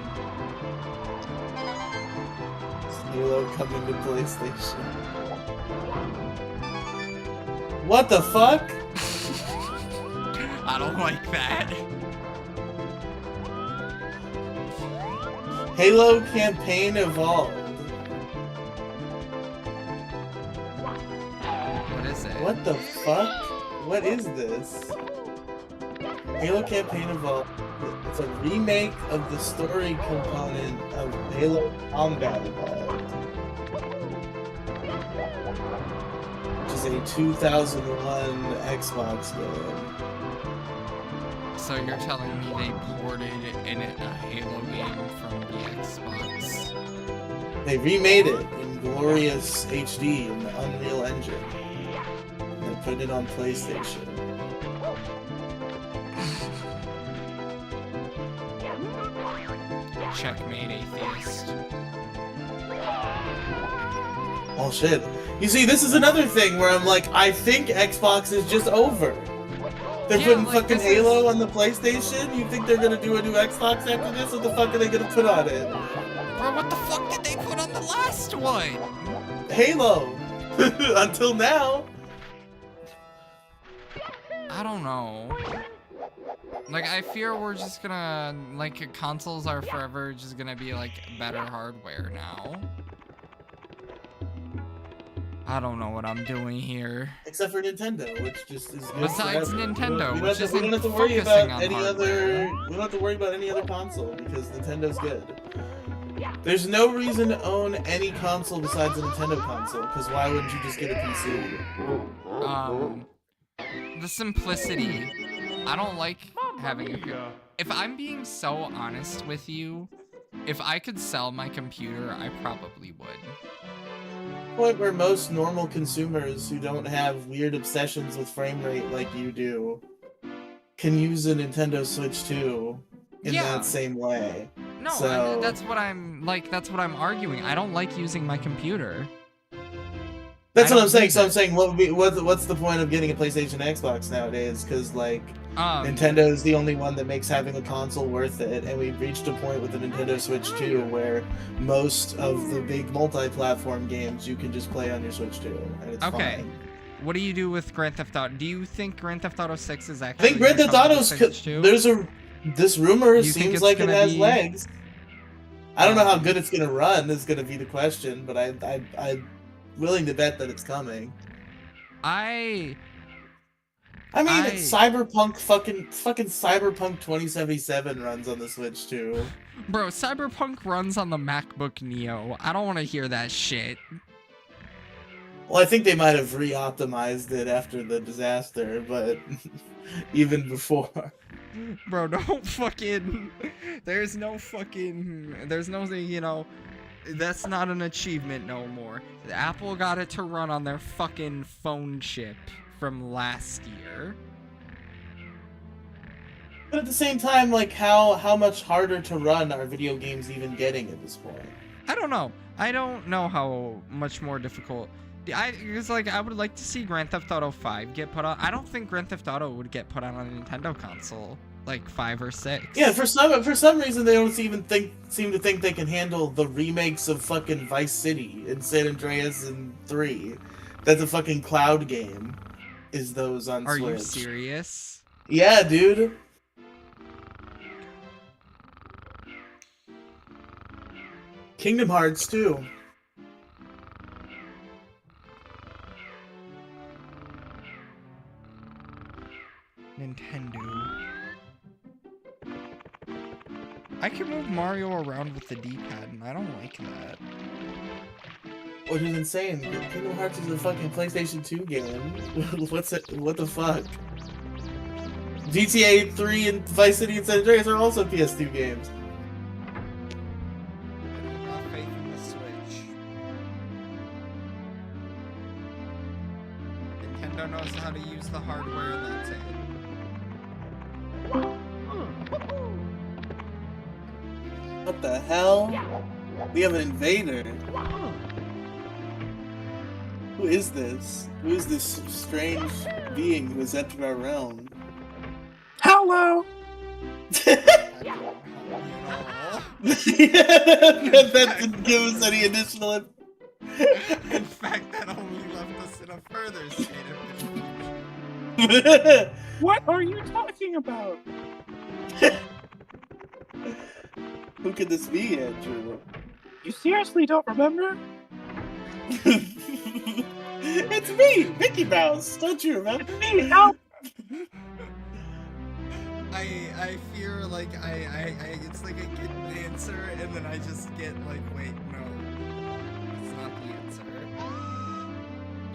Is Halo coming to PlayStation? What the fuck? I don't like that. Halo Campaign Evolved. What is it? What the fuck? What is this? Halo Campaign Evolved. It's a remake of the story component of Halo Combat Evolved. Which is a 2001 Xbox game. So you're telling me they ported in a Halo game from the Xbox? They remade it in glorious HD in the Unreal Engine. And put it on PlayStation. Checkmate, atheist. Oh shit. You see, this is another thing where I'm like, I think Xbox is just over. They're putting like, fucking Halo on the PlayStation? You think they're gonna do a new Xbox after this? What the fuck are they gonna put on it? Bro, what the fuck did they put on the last one? Halo! Until now. I don't know. Like, I fear we're just gonna, like, consoles are forever just gonna be, like, better hardware now. I don't know what I'm doing here. Except for Nintendo, which just is good Besides forever. Nintendo, we which don't isn't have to worry about focusing on any hardware. other. We don't have to worry about any other console because Nintendo's good. There's no reason to own any console besides a Nintendo console, because why wouldn't you just get a PC? The simplicity. I don't like having a... If I'm being so honest with you, if I could sell my computer, I probably would. Point where most normal consumers who don't have weird obsessions with frame rate like you do can use a Nintendo Switch 2 in that same way. No, so... that's what I'm arguing. I don't like using my computer. That's what I'm saying. So I'm saying, what's the point of getting a PlayStation and Xbox nowadays? Because like Nintendo is the only one that makes having a console worth it, and we've reached a point with the Nintendo Switch 2 where most of the big multi-platform games you can just play on your Switch 2, and it's fine. What do you do with Grand Theft Auto? Do you think Grand Theft Auto 6 is actually? I think Grand Theft Auto's this rumor seems like it has legs. I don't know how good it's gonna run. Is gonna be the question, but I'm willing to bet that it's coming. I mean, it's Cyberpunk fucking Cyberpunk 2077 runs on the Switch too. Bro, Cyberpunk runs on the MacBook Neo. I don't want to hear that shit. Well, I think they might have re-optimized it after the disaster, but even before. Bro, don't fucking... There's no, you know... That's not an achievement no more. Apple got it to run on their fucking phone chip from last year. But at the same time, like, how much harder to run are video games even getting at this point? I don't know. I don't know how much more difficult... It's like, I would like to see Grand Theft Auto 5 get put on... I don't think Grand Theft Auto would get put on a Nintendo console. Like 5 or 6. Yeah, for some reason they don't even seem to think they can handle the remakes of fucking Vice City and San Andreas and 3. That's a fucking cloud game. Is those on Switch? Are you serious? Yeah, dude. Kingdom Hearts 2. Nintendo. I can move Mario around with the D-pad, and I don't like that. Which is insane. Kingdom Hearts is a fucking PlayStation 2 game. What the fuck? GTA 3 and Vice City and San Andreas are also PS2 games. I don't have faith in the Switch. Nintendo knows how to use the hardware, and that's it. What the hell? We have an invader. Who is this? Who is this strange being who has entered our realm? Hello! That didn't give us any additional... In fact, that only left us in a further state of confusion. What are you talking about? Who could this be, Andrew? You seriously don't remember? It's me, Mickey Mouse. Don't you remember? It's me, help! I fear like it's like I get an answer and then I just get like, wait, no, it's not the answer.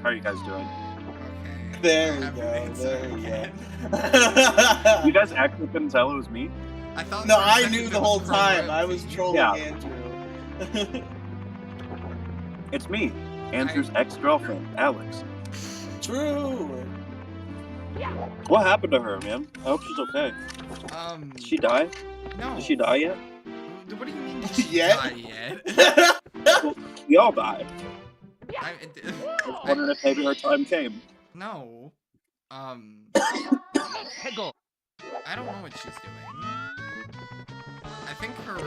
How are you guys doing? Okay. There we go. You guys actually couldn't tell it was me? I thought. No, I knew the whole time. I was trolling Andrew. It's me, Andrew's ex-girlfriend, Alex. True. What happened to her, man? I hope she's okay. Did she die? No. Did she die yet? What do you mean did she Yet? die yet? Well, we all died. I was wondering if maybe her time came. No. Hegel. I don't know what she's doing. I think her,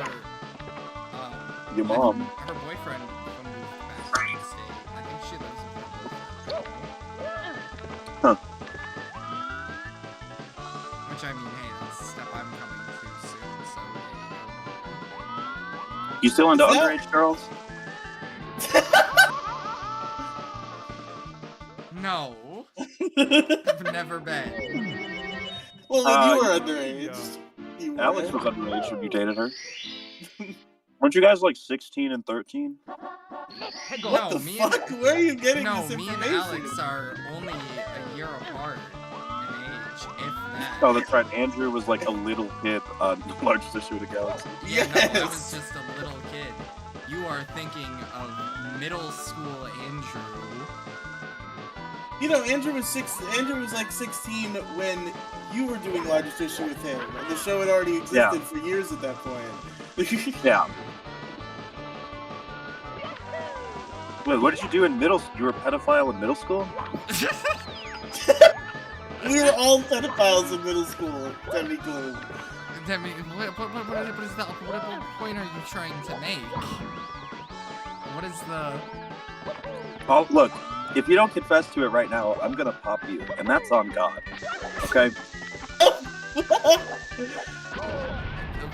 Your mom. her boyfriend moved back to the state. I think she lives with her boyfriend. Huh. Which, I mean, hey, that's a step I'm coming to soon, so hey. You still into Is that- underage girls? No. I've never been. Well, when you were underage, you were. Alex was underage when you dated her. Weren't you guys like 16 and 13? Hegel. What No, the me fuck? and- Where are you getting No, this me information? and Alex are only a year apart in age, if that. Oh, that's right. Andrew was like a little kid on the largest issue of the galaxy. Yeah, no, I was Yes. just a little kid. You are thinking of middle school Andrew. You know, Andrew was like 16 when you were doing largest issue with him. And the show had already existed Yeah. for years at that point. Yeah. Wait, what did you do in middle school? You were a pedophile in middle school? We were all pedophiles in middle school, technically. Demi, what is that? What point are you trying to make? What is the... Oh, look. If you don't confess to it right now, I'm gonna pop you, and that's on God. Okay?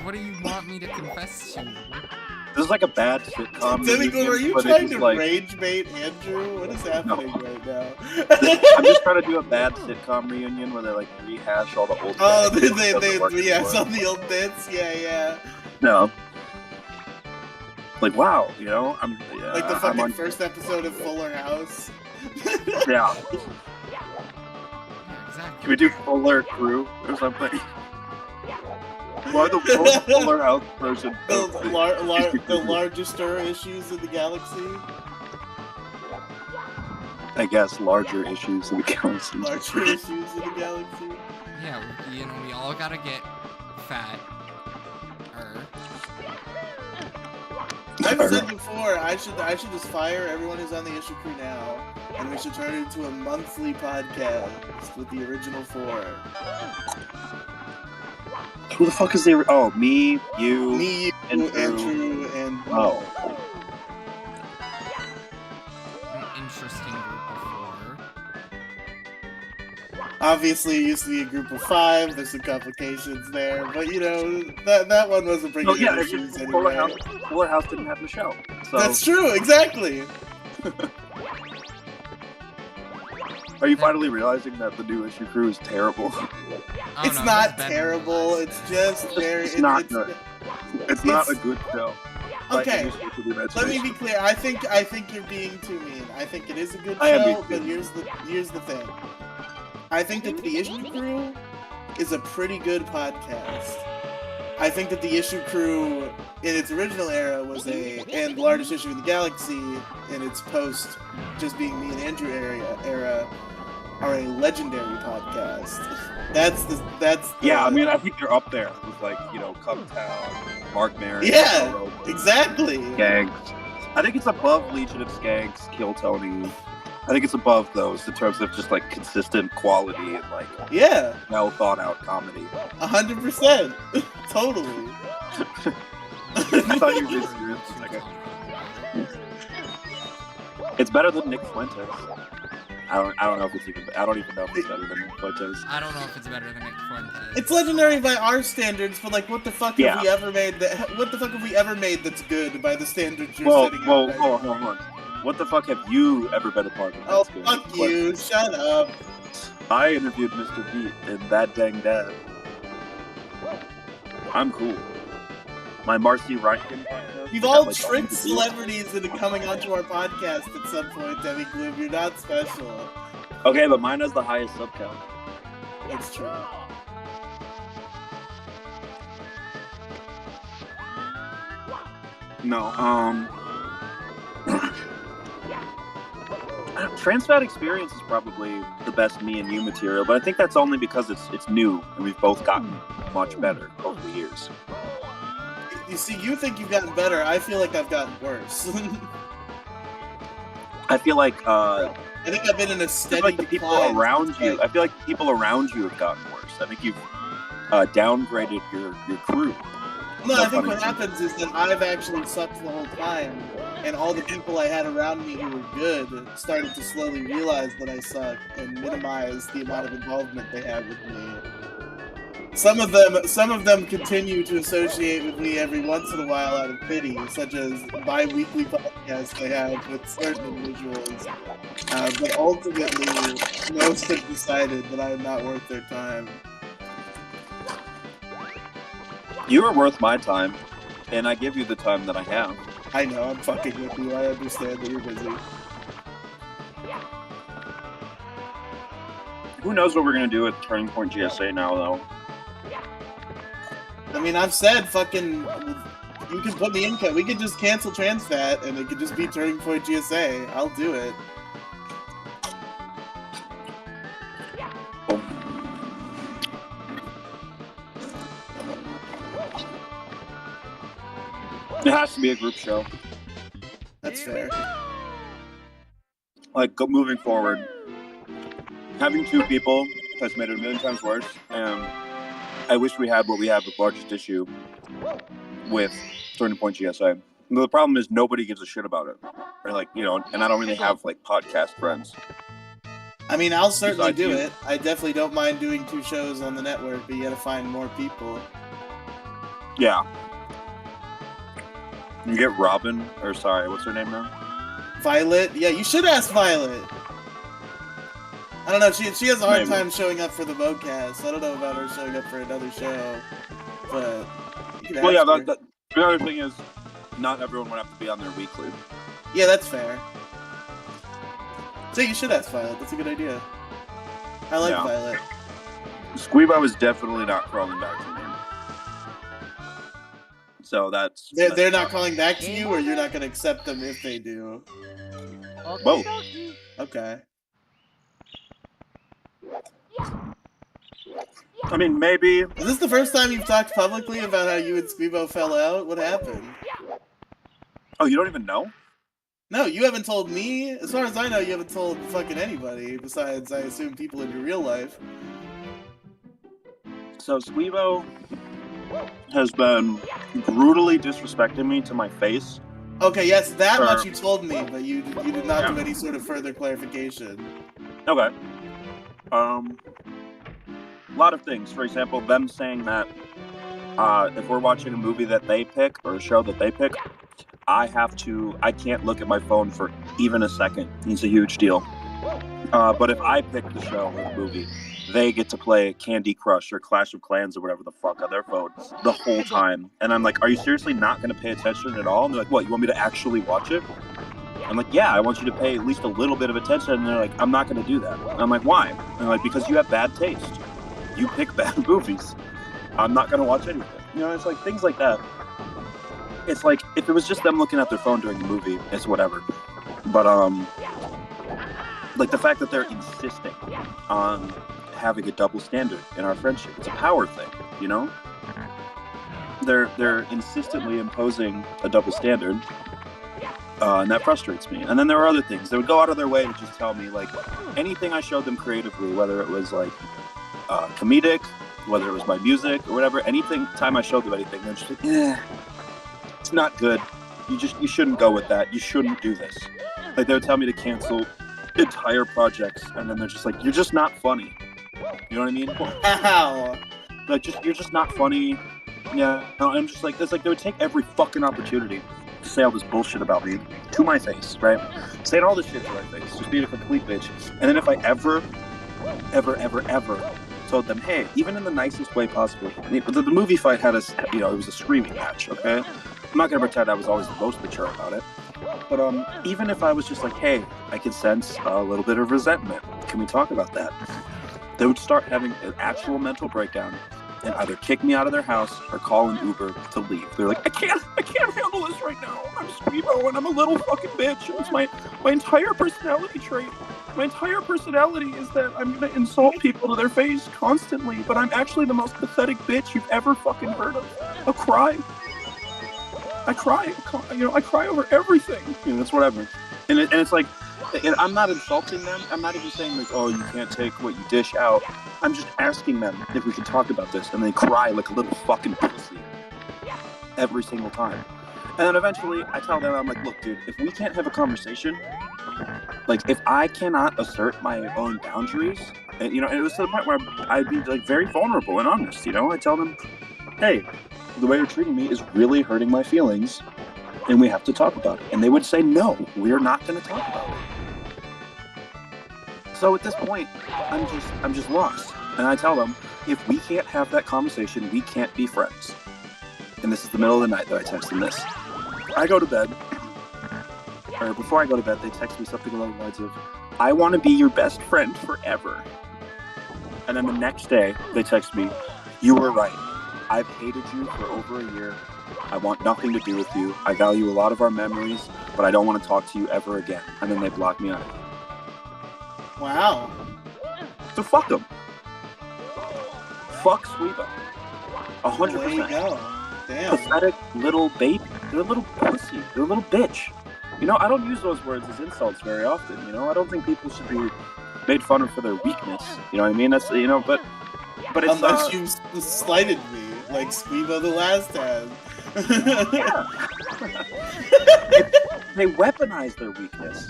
What do you want me to confess to? This is like a bad sitcom. Demi, are you but trying it's to like, rage bait Andrew? What is happening right now? I'm just trying to do a bad sitcom reunion where they like rehash all the old. Oh, gags that they doesn't work yeah, anymore. some of the old bits. Yeah. No. Like wow, you know, I'm Like the I'm fucking on, first episode of Fuller House. yeah. Yeah, Can exactly. we do Fuller Crew or something? Why the Fuller House version? The largest issues in the galaxy. I guess larger issues in the galaxy. Larger issues in the galaxy. Yeah, you know, we all gotta get fat. I've said before, I should just fire everyone who's on the issue crew now, and we should turn it into a monthly podcast with the original four. Who the fuck is the? Oh, me, you, Me, Andrew, and Oh, An interesting group of four. obviously it used to be a group of 5. There's some complications there, but you know that one wasn't bringing oh yeah. any It's issues just anyway. Fuller House didn't have Michelle. So That's true, exactly. are you finally realizing that the new issue crew is terrible? Oh, It's no, not better than terrible. last It's time. just very. It's not good. It's not a good show. by Okay. any stretch of the Let me imagination. be clear. I think you're being too mean. I think it is a good I am being show, but here's the thing. I think that the Issue Crew is a pretty good podcast. I think that the Issue Crew in its original era was and largest issue in the galaxy in its post just being me and Andrew era are a legendary podcast. That's Yeah, I mean, I think you're up there with like, you know, Cubtown, Mark Maron. Yeah, Joe, exactly. Skanks. I think it's above Legion of Skanks, Kill Tony. I think it's above those in terms of just like consistent quality and like Yeah, well thought out comedy. 100%. Totally. I thought you were serious for a second. It's better than Nick Fuentes. I don't know if it's even. I don't even know if it's better than Nick Fuentes. I don't know if it's better than Nick Fuentes. It's legendary by our standards, but like, what the fuck Yeah. have we ever made that? What the fuck have we ever made that's good by the standards you're Whoa, setting up? whoa, right hold now? on, hold on. What the fuck have you ever been a part of? Oh, that's good? fuck What- you! Shut up. I interviewed Mr. Beat in That Dang Dad. I'm cool. My Marcy Ryan podcast. You've got, all like, tricked all the- celebrities into coming onto our podcast at some point, Demi Gloom. You're not special. Okay, but mine has the highest sub count. That's true. No, Trans Fat Experience is probably the best me and you material, but I think that's only because it's new and we've both gotten much better over the years. You see, you think you've gotten better. I feel like I've gotten worse. I feel like I think I've been in a steady like the people around you. I feel like the people around you have gotten worse. I think you've downgraded your crew. No, I think what happens is that I've actually sucked the whole time, and all the people I had around me who were good started to slowly realize that I suck and minimize the amount of involvement they had with me. Some of them continue to associate with me every once in a while out of pity, such as bi-weekly podcasts I have with certain individuals. But ultimately, most have decided that I am not worth their time. You are worth my time, and I give you the time that I have. I know, I'm fucking with you. I understand that you're busy. Who knows what we're gonna do at Turning Point GSA now, though? I mean, I've said fucking... You can put me in... We could just cancel Trans Fat, and it could just be Turning Point GSA. I'll do it. It has to be a group show. That's fair. Like, moving forward, having two people has made it a million times worse, and I wish we had what we have with Largest Issue with Turning Point GSA. But the problem is nobody gives a shit about it. Or like, you know, and I don't really have, like, podcast friends. I mean, I'll certainly do it. I definitely don't mind doing two shows on the network, but you gotta find more people. Yeah. You get Robin, or sorry, what's her name now? Violet? Yeah, you should ask Violet. I don't know, she has a hard time showing up for the Mocast. I don't know about her showing up for another show, but you can ask her. The other thing is, not everyone would have to be on there weekly. Yeah, that's fair. So you should ask Violet, that's a good idea. I like Violet. Squeebo is definitely not crawling back to me. So that's... They're not calling back to you, or you're not going to accept them if they do? Both. Okay. I mean, maybe... Is this the first time you've talked publicly about how you and Squeebo fell out? What happened? Oh, you don't even know? No, you haven't told me. As far as I know, you haven't told fucking anybody, besides, I assume, people in your real life. So Squeebo has been brutally disrespecting me to my face. Okay, yes, that much you told me, but you did not do any sort of further clarification. Okay. A lot of things. For example, them saying that if we're watching a movie that they pick or a show that they pick, I can't look at my phone for even a second. It's a huge deal. But if I pick the show or the movie, they get to play Candy Crush or Clash of Clans or whatever the fuck on their phone the whole time. And I'm like, are you seriously not going to pay attention at all? And they're like, what, you want me to actually watch it? I'm like, yeah, I want you to pay at least a little bit of attention. And they're like, I'm not going to do that. And I'm like, why? And they're like, because you have bad taste. You pick bad movies. I'm not going to watch anything. You know, it's like things like that. It's like, if it was just them looking at their phone during the movie, it's whatever. But, like the fact that they're insisting on having a double standard in our friendship, it's a power thing, you know? They're insistently imposing a double standard, and that frustrates me. And then there are other things. They would go out of their way to just tell me, like, anything I showed them creatively, whether it was, like, comedic, whether it was my music, or whatever, time I showed them anything, they're just like, it's not good. You shouldn't go with that. You shouldn't do this. Like, they would tell me to cancel entire projects, and then they're just like, you're just not funny. You know what I mean? Wow. Like, you're just not funny. Yeah. No, I'm just like, it's like they would take every fucking opportunity to say all this bullshit about me to my face, right? Saying all this shit to my face, just being a complete bitch. And then if I ever told them, hey, even in the nicest way possible, the movie fight had it was a screaming match, okay? I'm not gonna pretend I was always the most mature about it. But even if I was just like, hey, I can sense a little bit of resentment. Can we talk about that? They would start having an actual mental breakdown and either kick me out of their house or call an Uber to leave. They're like, I can't handle this right now. I'm Squeebo and I'm a little fucking bitch. And it's my entire personality trait. My entire personality is that I'm gonna insult people to their face constantly, but I'm actually the most pathetic bitch you've ever fucking heard of. I cry over everything. That's whatever. And it's like, and I'm not insulting them. I'm not even saying like, oh, you can't take what you dish out. I'm just asking them if we can talk about this, and they cry like a little fucking pussy every single time. And then eventually I tell them, I'm like, look, dude, if we can't have a conversation, like if I cannot assert my own boundaries, and it was to the point where I'd be like very vulnerable and honest. I tell them, hey, the way you're treating me is really hurting my feelings, and we have to talk about it. And they would say, no, we're not going to talk about it. So at this point, I'm just lost. And I tell them, if we can't have that conversation, we can't be friends. And this is the middle of the night that I text them this. I go to bed, or before I go to bed, they text me something along the lines of, I want to be your best friend forever. And then the next day, they text me, you were right. I've hated you for over a year. I want nothing to do with you. I value a lot of our memories, but I don't want to talk to you ever again. And then they block me out. Wow. So fuck them. Fuck Squeebo. 100%. There you go. Damn. Pathetic little baby. They're a little pussy. They're a little bitch. I don't use those words as insults very often. I don't think people should be made fun of for their weakness. You know what I mean? That's, but it's... Unless you slighted me, like Squeebo the last time. Yeah. They weaponize their weakness.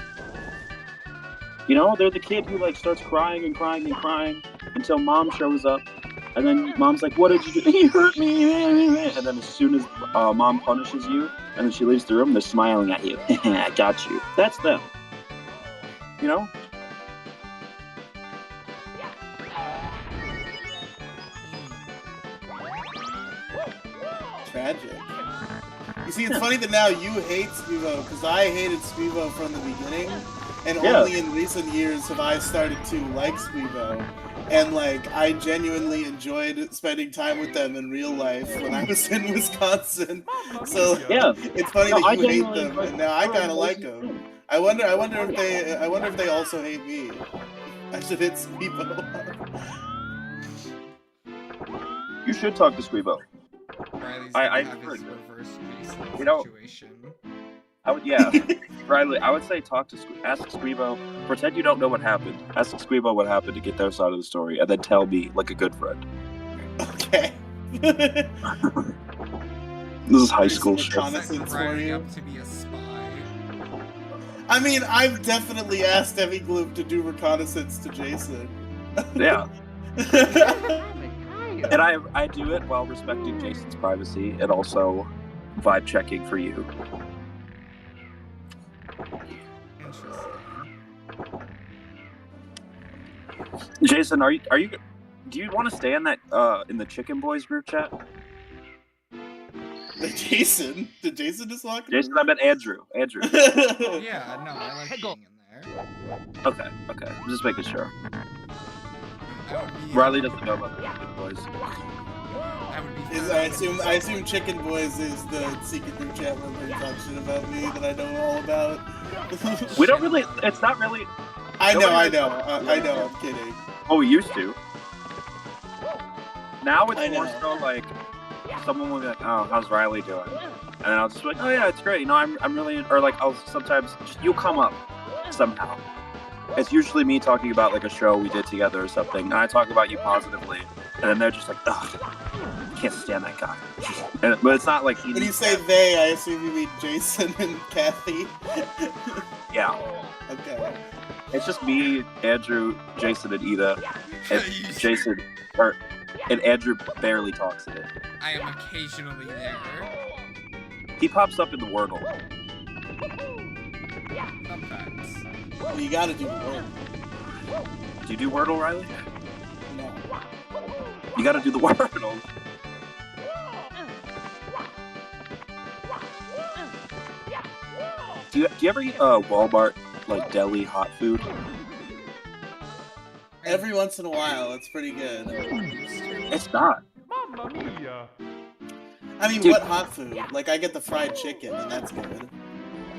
They're the kid who starts crying and crying and crying until mom shows up, and then mom's like, "What did you do? You hurt me!" And then as soon as mom punishes you, and then she leaves the room, they're smiling at you. I got you. That's them. Tragic. You see, it's funny that now you hate Squeebo, because I hated Squeebo from the beginning, and only in recent years have I started to like Squeebo. And I genuinely enjoyed spending time with them in real life when I was in Wisconsin. So it's funny that you hate them, and now I kind of like them. I wonder if they also hate me. I should hit Squeebo. You should talk to Squeebo. I heard reverse case situation. Riley, I would say ask Squeebo, pretend you don't know what happened. Ask Squeebo what happened to get their side of the story, and then tell me like a good friend. Okay. This is high school shit. Reconnaissance for you. Up to be a spy. I mean, I've definitely asked Emmy Gloop to do reconnaissance to Jason. Yeah. And I do it while respecting Jason's privacy and also vibe checking for you. Jason, do you want to stay in that in the Chicken Boys group chat? Jason? Did Jason just walk in? Jason, I meant Andrew. Yeah, no, I like being in there. Okay. I'm just making sure. Riley doesn't know about the Chicken Boys. I assume Chicken Boys is the secret group chat where they talk shit about me that I know all about. We don't really. It's not really. I know. I'm kidding. Oh, we used to. Now it's more so like someone will be like, "Oh, how's Riley doing?" And then I'll just be like, "Oh yeah, it's great." I'm really, or like I'll sometimes you'll come up somehow. It's usually me talking about like a show we did together or something, and I talk about you positively, and then they're just like, "Ugh, I can't stand that guy." But it's not like when you say they, I assume you mean Jason and Kathy. Yeah. Okay. It's just me, Andrew, Jason, and Ida. And Jason, and Andrew barely talks in it. I am occasionally there. He pops up in the Wordle. Sometimes. Well, you gotta do Wordle. Do you do Wordle, Riley? No. You gotta do the Wordle. Do you ever eat Walmart like deli hot food? Every once in a while, it's pretty good. It's not. Mamma mia. I mean, Dude. what hot food? Like, I get the fried chicken, and that's good.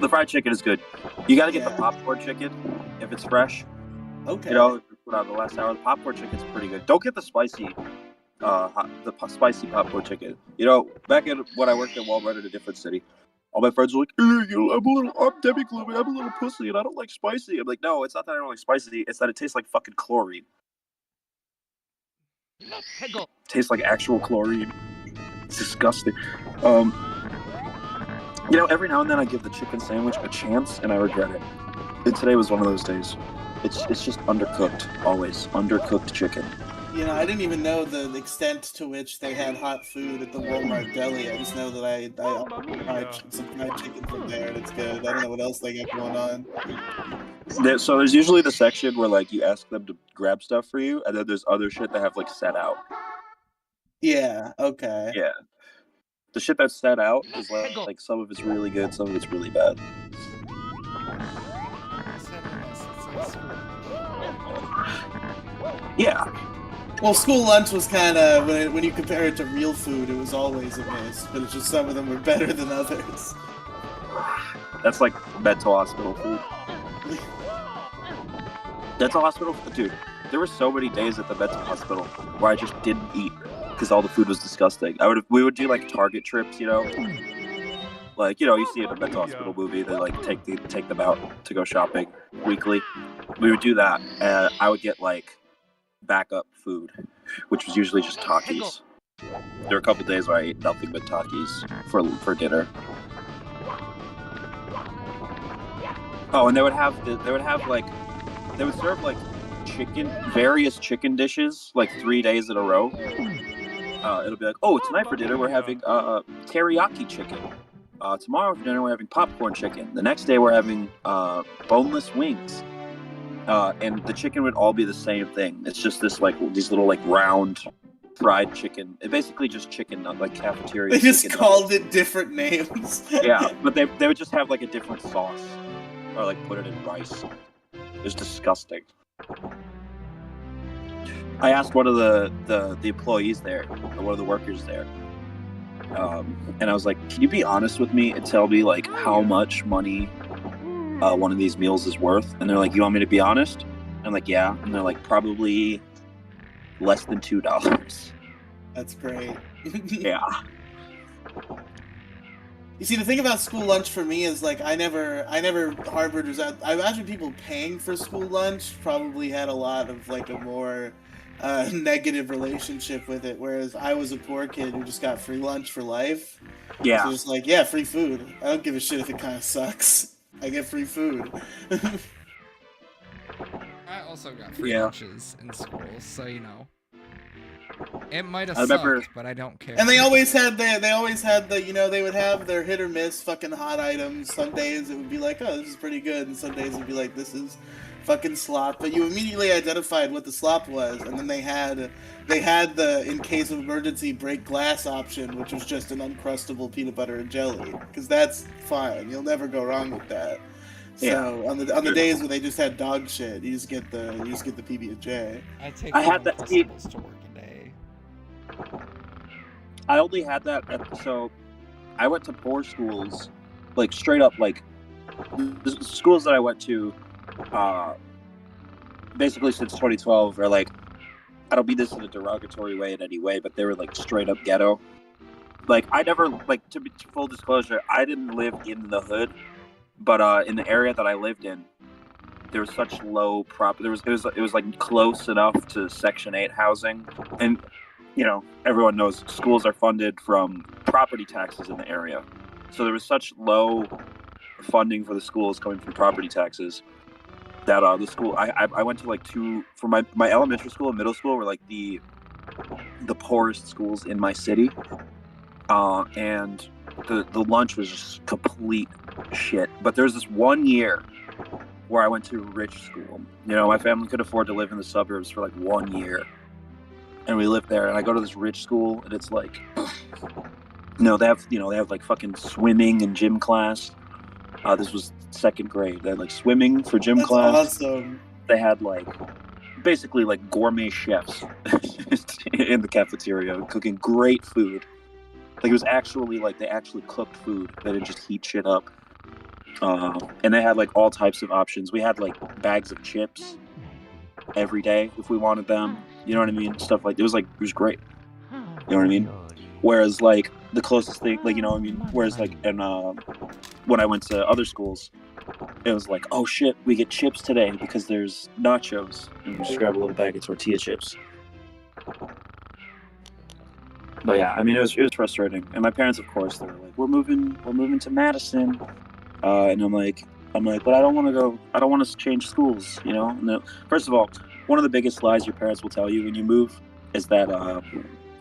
The fried chicken is good. You gotta get Yeah. the popcorn chicken if it's fresh. Okay. You know, if you put out the last hour, the popcorn chicken's pretty good. Don't get the spicy, spicy popcorn chicken. You know, back when I worked at Walmart in a different city, all my friends were like, I'm Debbie Gloomy, I'm a little pussy, and I don't like spicy. I'm like, no, it's not that I don't like spicy, it's that it tastes like fucking chlorine. It tastes like actual chlorine. It's disgusting. You know, every now and then I give the chicken sandwich a chance, and I regret it. And today was one of those days. It's just undercooked, always. Undercooked chicken. You know, I didn't even know the extent to which they had hot food at the Walmart deli. I just know that I ordered some fried chicken from there, and it's good. I don't know what else they got going on. So there's usually the section where, like, you ask them to grab stuff for you, and then there's other shit that have, like, set out. Yeah, okay. Yeah. The shit that's set out is, like some of it's really good, some of it's really bad. Yeah. Well, school lunch was kind of, when you compare it to real food, it was always a miss, but it's just some of them were better than others. That's like mental hospital food. Mental hospital food? Dude, there were so many days at the mental hospital where I just didn't eat because all the food was disgusting. We would do like Target trips, you know? Like, you know, you see in a mental hospital movie, they like take them out to go shopping weekly. We would do that, and I would get like backup food, which was usually just Takis. There were a couple days where I ate nothing but Takis for dinner. Oh, and they would serve like various chicken dishes like 3 days in a row. It'll be like, oh, tonight for dinner we're having teriyaki chicken. Tomorrow for dinner we're having popcorn chicken. The next day we're having boneless wings. And the chicken would all be the same thing. It's just this like these little like round fried chicken. It basically just chicken, not like cafeteria. They just called it different names. Yeah, but they would just have like a different sauce or like put it in rice. It was disgusting. I asked one of the employees there, or one of the workers there, and I was like, "Can you be honest with me and tell me like how much money one of these meals is worth?" And they're like, "You want me to be honest?" I'm like, "Yeah." And they're like, "Probably less than $2." That's great. Yeah. You see, the thing about school lunch for me is like I never harbored. I imagine people paying for school lunch probably had a lot of like a more negative relationship with it, whereas I was a poor kid who just got free lunch for life. Yeah. So it's like, yeah, free food. I don't give a shit if it kind of sucks. I get free food. I also got free lunches in school, so you know. It might have sucked, but I don't care. And they always had the you know, they would have their hit or miss fucking hot items. Some days it would be like, oh, this is pretty good, and some days it would be like, this is fucking slop. But you immediately identified what the slop was, and then they had the in case of emergency break glass option, which was just an uncrustable peanut butter and jelly, because that's fine. You'll never go wrong with that. So on the days where they just had dog shit, you just get the PB&J. I had that to work a day. I only had that so I went to poor schools, like straight up like the schools that I went to basically since 2012 are like, I don't mean this in a derogatory way in any way, but they were like straight up ghetto. Like I never, like, to full disclosure, I didn't live in the hood, but in the area that I lived in, there was such low it was like close enough to Section 8 housing, and you know, everyone knows schools are funded from property taxes in the area. So there was such low funding for the schools coming from property taxes that the school I went to like for my elementary school and middle school were like the poorest schools in my city. And the lunch was just complete shit. But there's this one year where I went to rich school. You know, my family could afford to live in the suburbs for like 1 year. And we lived there, and I go to this rich school, and it's like, they have like fucking swimming and gym class. This was second grade. They had like swimming for gym class. Awesome. They had like basically like gourmet chefs in the cafeteria, cooking great food. Like, it was actually, like, they actually cooked food. They didn't just heat shit up. And they had, like, all types of options. We had, like, bags of chips every day if we wanted them. You know what I mean? Stuff like, it was great. You know what I mean? Whereas, like, the closest thing, like, you know what I mean? Whereas, like, when I went to other schools, it was like, oh shit, we get chips today because there's nachos. And we just grab a little bag of tortilla chips. But yeah, I mean, it was frustrating. And my parents, of course, they were like, we're moving to Madison. And I'm like, but I don't want to go. I don't want to change schools, you know. And first of all, one of the biggest lies your parents will tell you when you move is that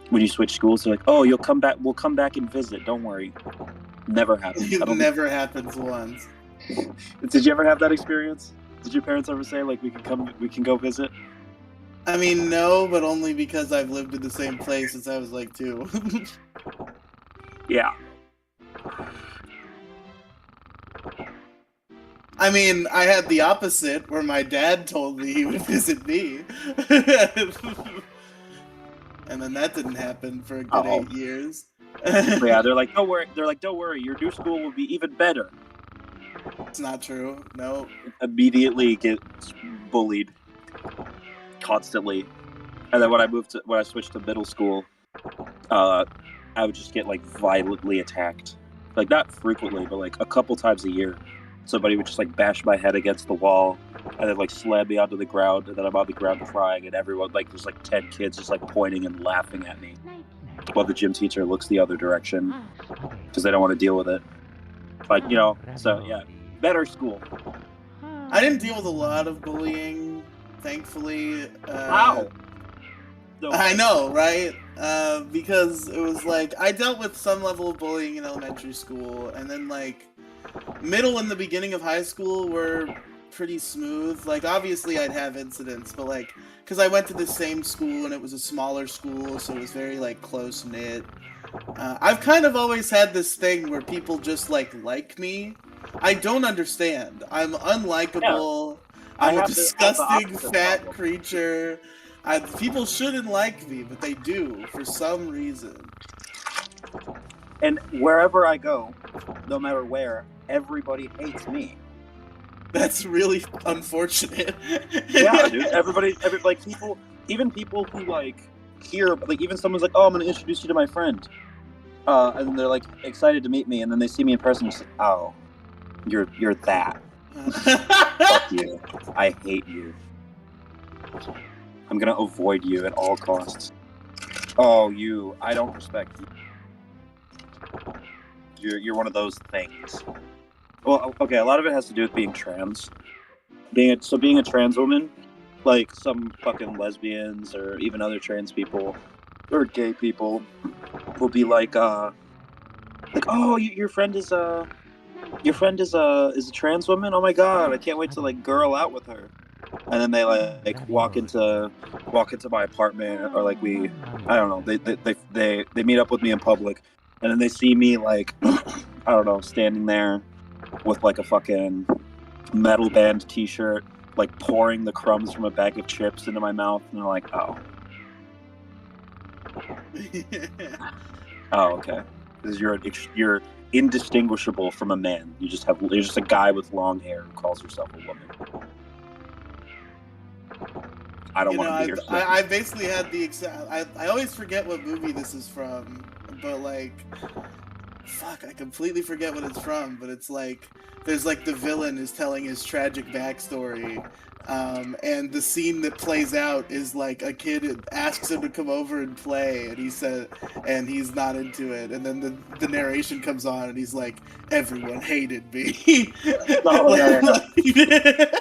when you switch schools, they're like, oh, you'll come back. We'll come back and visit. Don't worry. Never happens. It never happens once. Did you ever have that experience? Did your parents ever say, like, we can go visit? I mean, no, but only because I've lived in the same place since I was like 2. Yeah. I mean, I had the opposite, where my dad told me he would visit me. And then that didn't happen for a good 8 years. Yeah, they're like, don't worry, your new school will be even better. It's not true. No. Immediately get bullied constantly. And then when I switched to middle school, I would just get, like, violently attacked. Like, not frequently, but, like, a couple times a year. Somebody would just, like, bash my head against the wall and then, like, slam me onto the ground, and then I'm on the ground crying, and everyone, like, there's, like, 10 kids just, like, pointing and laughing at me while the gym teacher looks the other direction because they don't want to deal with it. Like, you know, so, yeah, better school. I didn't deal with a lot of bullying, thankfully. Wow. No. I know, right? Because it was like, I dealt with some level of bullying in elementary school, and then, like, middle and the beginning of high school were pretty smooth. Like, obviously I'd have incidents, but, like, because I went to the same school and it was a smaller school, so it was very, like, close-knit. I've kind of always had this thing where people just, like me. I don't understand. I'm unlikable. Yeah. I'm a disgusting fat creature. People shouldn't like me, but they do for some reason. And wherever I go, no matter where, everybody hates me. That's really unfortunate. Yeah, dude. Even people who, like, hear, like, even someone's like, oh, I'm going to introduce you to my friend. And they're, like, excited to meet me, and then they see me in person and say, oh, you're that. Fuck you. I hate you. I'm going to avoid you at all costs. Oh, I don't respect you. You're one of those things. Well, okay, a lot of it has to do with being trans. Being a trans woman, like some fucking lesbians or even other trans people or gay people will be like, oh, your friend is a trans woman? Oh my god, I can't wait to, like, girl out with her. And then they like walk into my apartment, or like I don't know, they meet up with me in public, and then they see me, like, I don't know, standing there with, like, a fucking metal band t-shirt, like, pouring the crumbs from a bag of chips into my mouth, and they're like, oh. Oh, okay. Because you're indistinguishable from a man. You're just a guy with long hair who calls yourself a woman. I don't want to be here. I basically had the exact. I always forget what movie this is from, but, like, fuck, I completely forget what it's from. But it's like there's, like, the villain is telling his tragic backstory, and the scene that plays out is, like, a kid asks him to come over and play, and he's not into it, and then the narration comes on, and he's like, everyone hated me. Oh, yeah.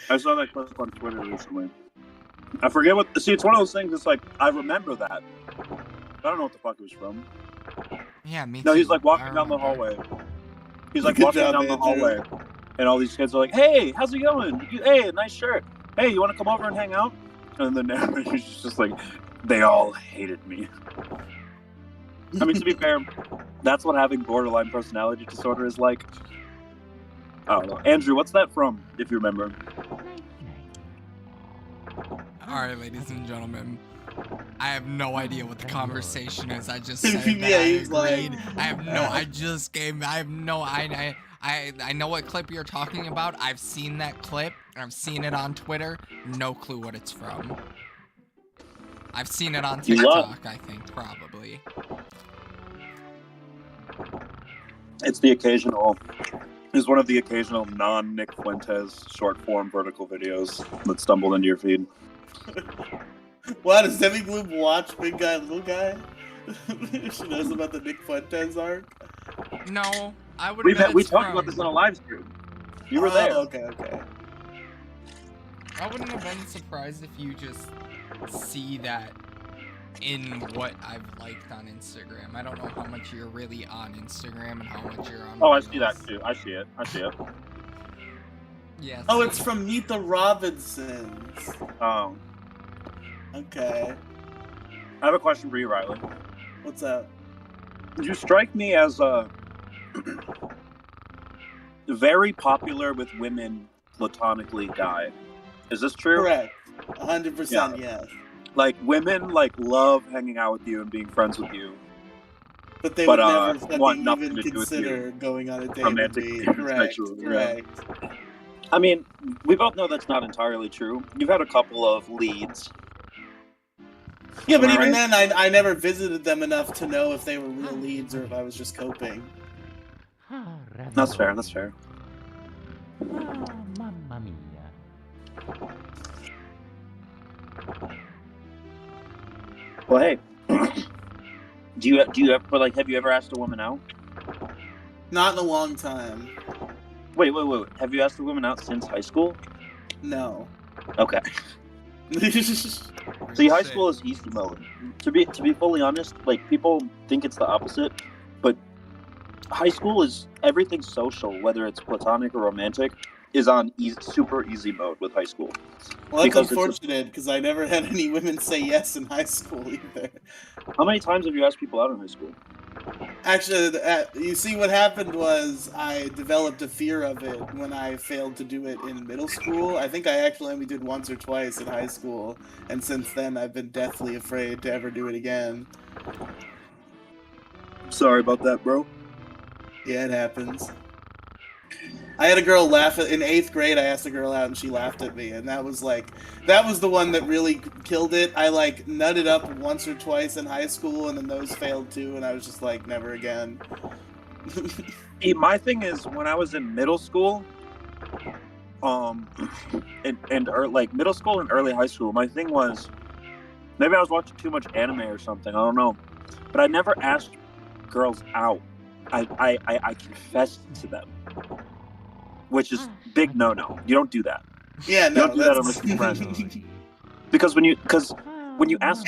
I saw that clip on Twitter recently. I forget it's one of those things, it's like, I remember that. I don't know what the fuck it was from. Yeah, me too. No, he's, like, walking down the hallway. He's, like, walking down the hallway. And all these kids are like, hey, how's it going? Hey, nice shirt. Hey, you want to come over and hang out? And the narrator's just like, they all hated me. I mean, to be fair, that's what having borderline personality disorder is like. I don't know. Andrew, what's that from, if you remember? Alright, ladies and gentlemen. I have no idea what the conversation is. I just said that Yeah, I he's like- agreed. I have no. I just came. I have no. I know what clip you're talking about. I've seen that clip. I've seen it on Twitter. No clue what it's from. I've seen it on TikTok. I think probably. It's the occasional. Is one of the occasional non-Nick Fuentes short-form vertical videos that stumbled into your feed. What, does Demi Gloom watch Big Guy, Little Guy? She knows about the Nick Fuentes arc? No, I would. We talked about this on a live stream. You were there. Okay. I wouldn't have been surprised if you just see that in what I've liked on Instagram. I don't know how much you're really on Instagram and how much you're on. Oh, I Reels. see that too. I see it. Yeah. Oh, it's from Meet the Robinsons. Oh. Okay. I have a question for you, Riley. What's up? You strike me as very popular with women platonically guy. Is this true? Correct. 100% yes. Like, women, like, love hanging out with you and being friends with you. But they would never want fucking nothing even to do with consider you. going on a date Romantic with me. and Correct. sexual, yeah. Correct. I mean, we both know that's not entirely true. You've had a couple of leads. Yeah, but Am I even right? then, I never visited them enough to know if they were real leads or if I was just coping. That's fair, that's fair. Mamma mia. Well, hey. do you ever, like, have you ever asked a woman out? Not in a long time. Wait. Have you asked a woman out since high school? No. Okay. See, high school is easy mode. To be fully honest, like, people think it's the opposite, but high school is everything social, whether it's platonic or romantic, is on super easy mode with high school. Well, that's Because unfortunate because I never had any women say yes in high school either. How many times have you asked people out in high school? Actually, you see, what happened was I developed a fear of it when I failed to do it in middle school. I think I actually only did once or twice in high school, and since then I've been deathly afraid to ever do it again. Sorry about that, bro. Yeah, it happens. I had a girl laugh in 8th grade. I asked a girl out and she laughed at me, and that was the one that really killed it. I like nutted up once or twice in high school, and then those failed too, and I was just like, never again. My thing is, when I was in middle school, like middle school and early high school, my thing was, maybe I was watching too much anime or something. I don't know, but I never asked girls out. I confessed to them, which is big no. You don't do that. Yeah, You no, don't do that unless you're friends. Because when you ask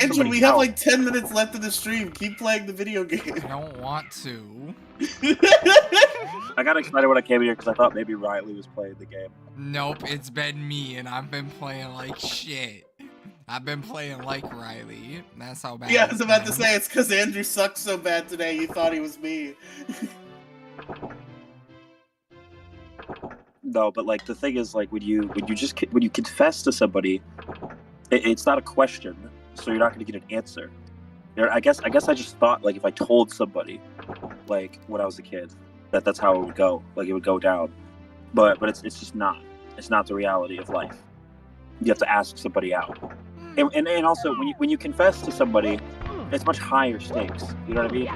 Andrew, somebody we have out, like 10 minutes left of the stream. Keep playing the video game. I don't want to. I got excited when I came here because I thought maybe Riley was playing the game. Nope, it's been me, and I've been playing like shit. I've been playing like Riley. That's how bad. Yeah, I was it's about to been. say it's because Andrew sucked so bad today. You thought he was me. No, but like the thing is, like when you confess to somebody, it's not a question, so you're not going to get an answer. I guess I just thought, like, if I told somebody, like when I was a kid, that's how it would go. Like, it would go down. But it's just not. It's not the reality of life. You have to ask somebody out. And also when you confess to somebody, it's much higher stakes. You know what I mean?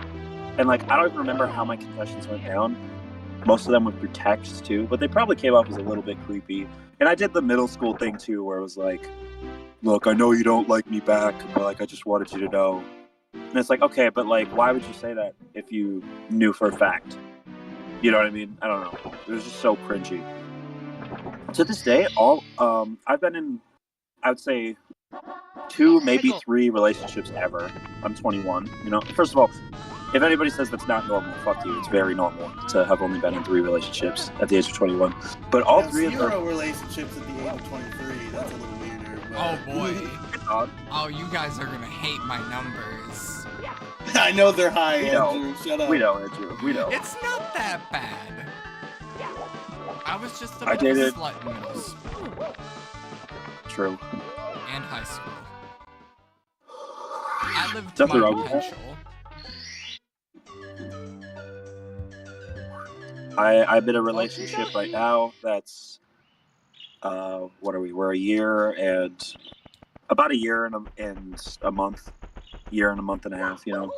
And like, I don't even remember how my confessions went down. Most of them went through text too, but they probably came off as a little bit creepy. And I did the middle school thing too, where it was like, look, I know you don't like me back, but like, I just wanted you to know. And it's like, okay, but like, why would you say that if you knew for a fact? You know what I mean? I don't know. It was just so cringy. To this day, I've been in, I would say, 2, maybe 3 relationships ever. I'm 21. You know, first of all, if anybody says that's not normal, fuck you. It's very normal to have only been in 3 relationships at the age of 21. But all 3 of them. 0 relationships at the age of 23. That's a little weirder. But... Oh boy. Oh, you guys are gonna hate my numbers. I know they're high, We know. Andrew. Shut up. We know, Andrew. We know. It's not that bad. I was just a I bit of a dated- slut in middle school True. and high school. I live to Nothing my wrong with that. potential. I'm in a relationship right now that's what are we? We're a year and about a year and a month, year and a month and a half, you know,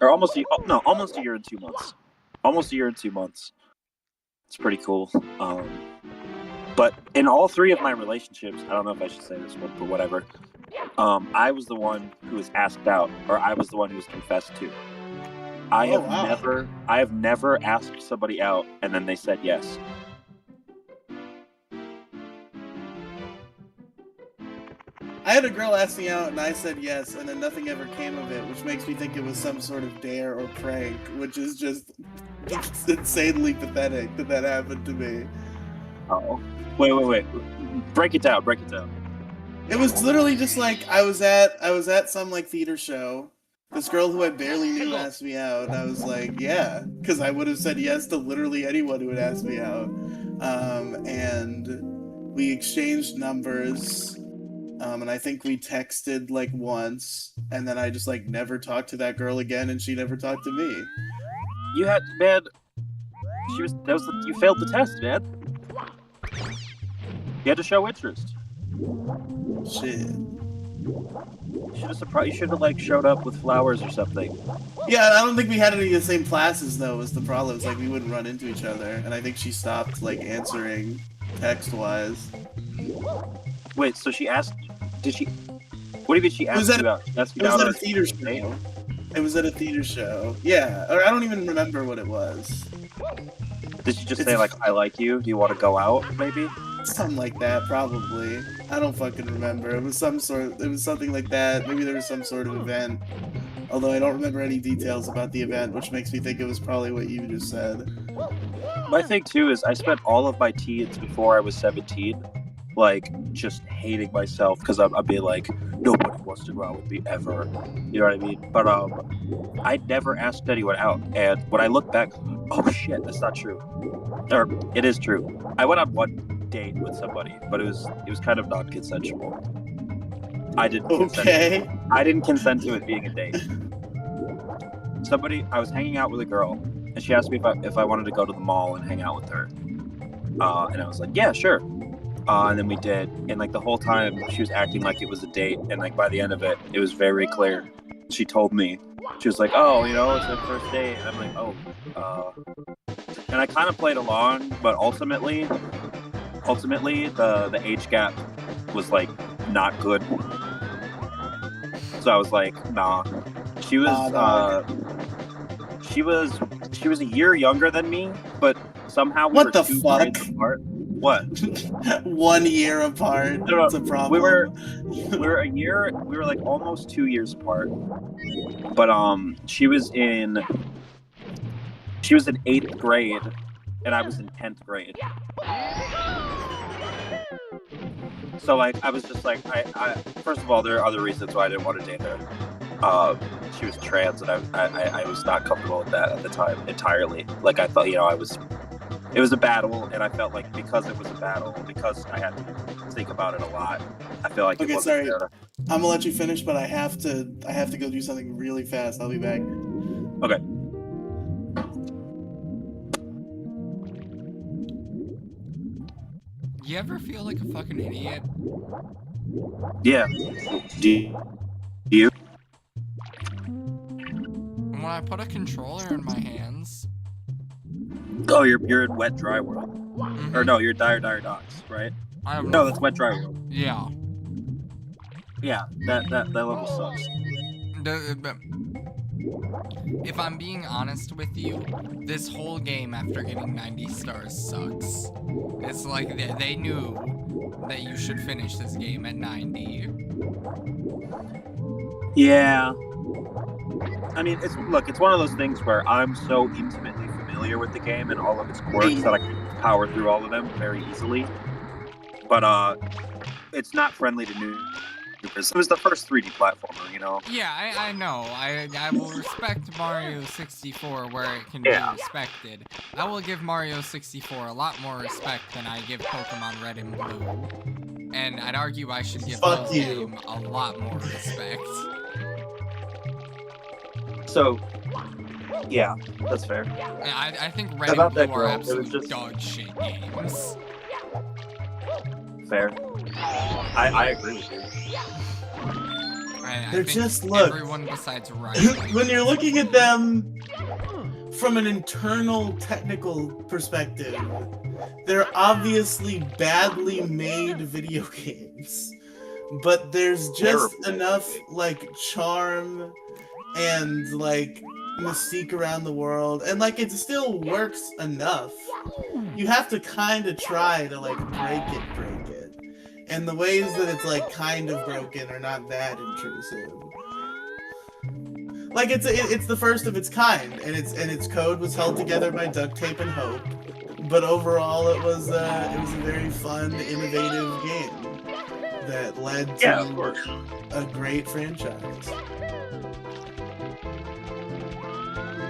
or almost almost a year and 2 months, almost a year and 2 months. It's pretty cool. But in all three of my relationships, I don't know if I should say this one, but whatever. I was the one who was asked out, or I was the one who was confessed to. I have never asked somebody out and then they said yes. I had a girl ask me out and I said yes, and then nothing ever came of it, which makes me think it was some sort of dare or prank, which is just insanely pathetic that happened to me. Oh, wait. Break it down. It was literally just like I was at some like theater show. This girl who I barely knew asked me out, and I was like, yeah, because I would have said yes to literally anyone who would ask me out. And we exchanged numbers, and I think we texted like once, and then I just like never talked to that girl again, and she never talked to me. You had, man. You failed the test, man. You had to show interest. Shit. You should have like showed up with flowers or something. Yeah, I don't think we had any of the same classes though. Was the problem? It's like we wouldn't run into each other, and I think she stopped like answering text-wise. Wait, so she asked? Did she? What do you mean she asked you out? It was at a theater show. It was at a theater show. Yeah, or I don't even remember what it was. Did she just say like, "I like you"? Do you want to go out? Maybe. Something like that, probably. I don't fucking remember. It was something like that. Maybe there was some sort of event. Although I don't remember any details about the event, which makes me think it was probably what you just said. My thing too is I spent all of my teens before I was 17, like just hating myself because I'd be like, nobody wants to go out with me ever. You know what I mean? But I never asked anyone out, and when I look back, oh shit, that's not true. Or it is true. I went on one date with somebody, but it was kind of non-consensual. I didn't consent to it being a date. I was hanging out with a girl, and she asked me if I wanted to go to the mall and hang out with her. And I was like, yeah, sure. And then we did, and like the whole time she was acting like it was a date, and like by the end of it, it was very clear. She told me, she was like, oh, you know, it's our first date, and I'm like, oh, and I kind of played along, but ultimately the age gap was like not good. So I was like, nah. She was a year younger than me, but somehow we were 2 grades apart. What? 1 year apart. No, that's a problem. We were like almost 2 years apart. But she was in 8th grade and I was in 10th grade. So like I was just like I first of all, there are other reasons why I didn't want to date her. She was trans and I was not comfortable with that at the time entirely. Like I thought, you know, it was a battle, and I felt like because it was a battle, because I had to think about it a lot, I feel like it wasn't fair. I'm gonna let you finish, but I have to go do something really fast. I'll be back. Okay. You ever feel like a fucking idiot? Yeah. Do you? When I put a controller in my hands. Oh, you're in Wet Dry World. Mm-hmm. Or no, you're Dire Docks, right? No, that's Wet Dry World. Yeah. Yeah, that level sucks. If I'm being honest with you, this whole game after getting 90 stars sucks. It's like they knew that you should finish this game at 90. Yeah. I mean, it's one of those things where I'm so intimately familiar with the game and all of its quirks that I can power through all of them very easily. But it's not friendly to new. It was the first 3D platformer, you know? Yeah, I know. I will respect Mario 64 where it can be respected. I will give Mario 64 a lot more respect than I give Pokemon Red and Blue. And I'd argue I should give this game a lot more respect. So, yeah, that's fair. I think Red About and that Blue girl, are it was absolute just- dog shit games. Fair. I agree with you. I They're think just, look. everyone besides Riley. When you're looking at them from an internal technical perspective, they're obviously badly made video games. But there's just enough like charm and like mystique around the world, and like it still works enough. You have to kind of try to like break it, and the ways that it's like kind of broken are not that intrusive. Like it's the first of its kind, and its code was held together by duct tape and hope. But overall, it was a very fun, innovative game that led to a great franchise.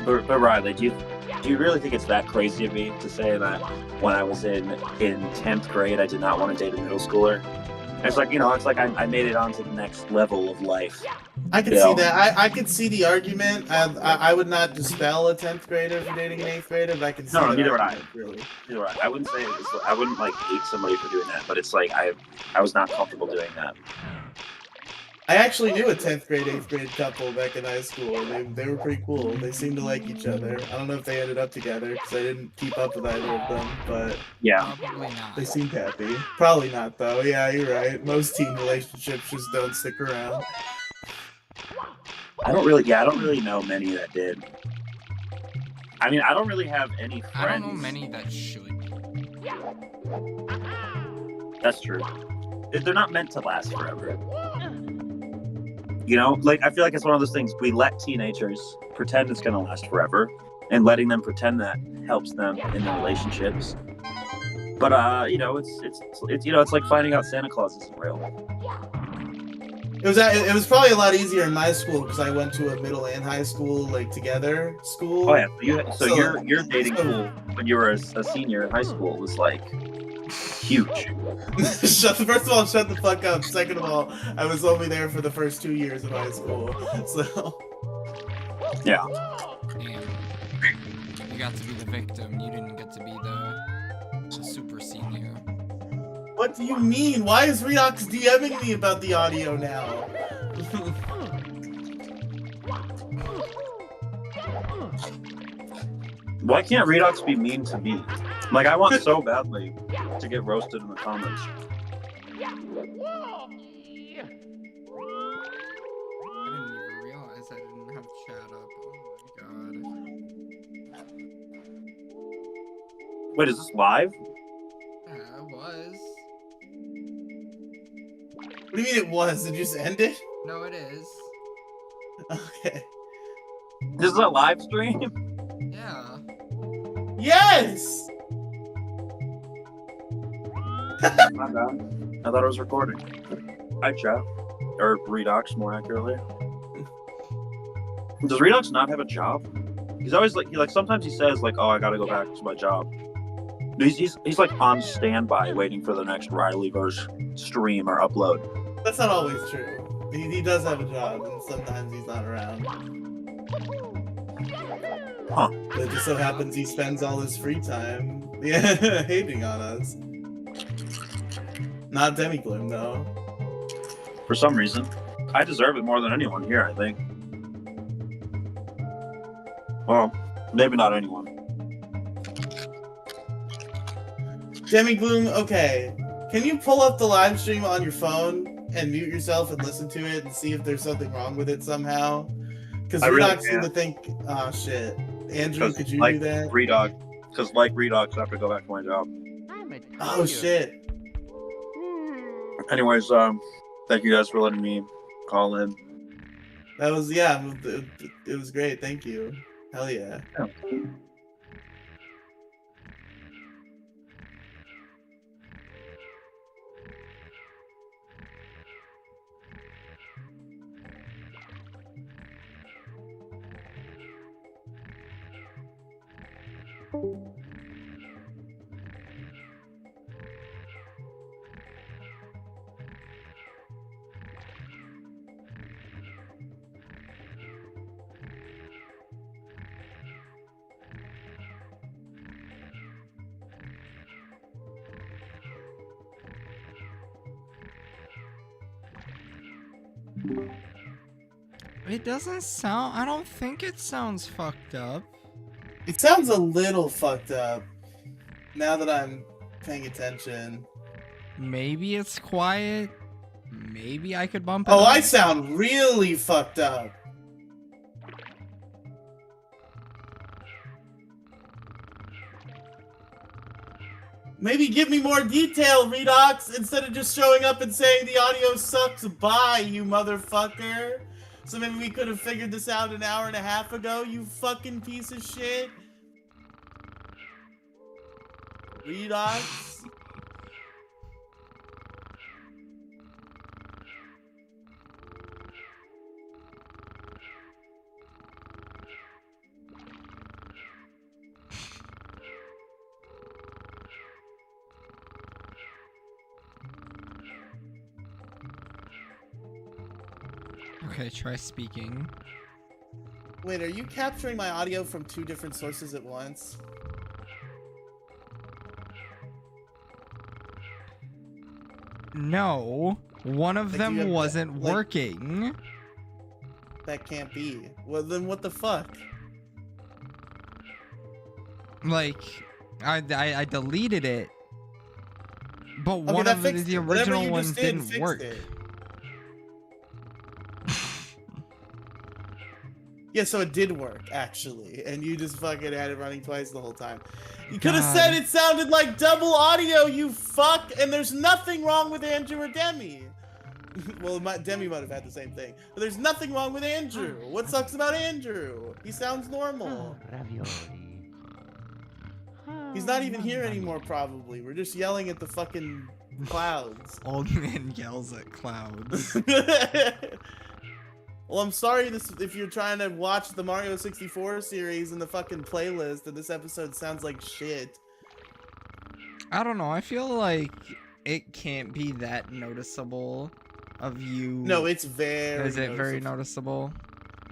But Riley, do you really think it's that crazy of me to say that when I was in 10th grade, I did not want to date a middle schooler? It's like, it's like I made it onto the next level of life. I could see that. I could see the argument. I would not dispel a 10th grader for dating an 8th grader, but I can see No, neither would I. Really. Neither would I. I wouldn't say I wouldn't like hate somebody for doing that, but it's like I was not comfortable doing that. I actually knew a 10th grade, 8th grade couple back in high school. They were pretty cool. They seemed to like each other. I don't know if they ended up together because I didn't keep up with either of them, but yeah, probably not. They seemed happy. Probably not though. Yeah, you're right. Most teen relationships just don't stick around. I don't really know many that did. I mean, I don't really have any friends. I don't know many that should. That's true. They're not meant to last forever. Like, I feel like it's one of those things, we let teenagers pretend it's going to last forever, and letting them pretend that helps them in their relationships. But, it's like finding out Santa Claus isn't real. It was probably a lot easier in my school because I went to a middle and high school like together school. Oh yeah, so your dating pool when you were a senior in high school was like huge. First of all, shut the fuck up. Second of all, I was only there for the first 2 years of high school, so. Yeah. Damn. You got to be the victim. You didn't get to be the super senior. What do you mean? Why is Redox DMing me about the audio now? Why can't Redox be mean to me? Like, I want so badly to get roasted in the comments. I didn't even realize I didn't have chat up. Oh my god. Wait, is this live? Yeah, it was. What do you mean it was? Did you just end it? No, it is. Okay. This is a live stream? Yeah. Yes! My bad. I thought it was recording. Hi, chat. Or Redox, more accurately. Does Redox not have a job? He's always like, sometimes he says like, oh, I gotta go back to my job. He's like on standby waiting for the next Riley-verse stream or upload. That's not always true. He does have a job, and sometimes he's not around. Huh. But it just so happens he spends all his free time hating on us. Not Demigloom, though. For some reason. I deserve it more than anyone here, I think. Well, maybe not anyone. Demigloom, okay. Can you pull up the live stream on your phone and mute yourself and listen to it and see if there's something wrong with it somehow? Because Redox seemed to think, oh shit. Andrew, could you do that? Because like Redox, I have to go back to my job. Oh shit. Anyways, thank you guys for letting me call in. That was, yeah, it was great. Thank you. Hell yeah. It doesn't sound. I don't think it sounds fucked up. It sounds a little fucked up. Now that I'm paying attention. Maybe it's quiet. Maybe I could bump it Oh, up. I sound really fucked up. Maybe give me more detail, Redox, instead of just showing up and saying the audio sucks. Bye, you motherfucker. So maybe we could have figured this out an hour and a half ago, you fucking piece of shit. Redox. Okay, try speaking. Wait, are you capturing my audio from 2 different sources at once? No, one of Like, them wasn't working. That can't be. Well, then what the fuck? Like, I deleted it, but Okay, one that of fixed the it. Whatever original you ones just did didn't fixed work. it. Yeah, so it did work, actually, and you just fucking had it running twice the whole time. You could have God. said it sounded like double audio, you fuck, and there's nothing wrong with Andrew or Demi. Well, Demi might have had the same thing, but there's nothing wrong with Andrew. What sucks about Andrew? He sounds normal. He's not even here anymore, probably. We're just yelling at the fucking clouds. Old man yells at clouds. Well, I'm sorry if you're trying to watch the Mario 64 series in the fucking playlist and this episode sounds like shit. I don't know. I feel like it can't be that noticeable of you. No, it's very Is it very noticeable?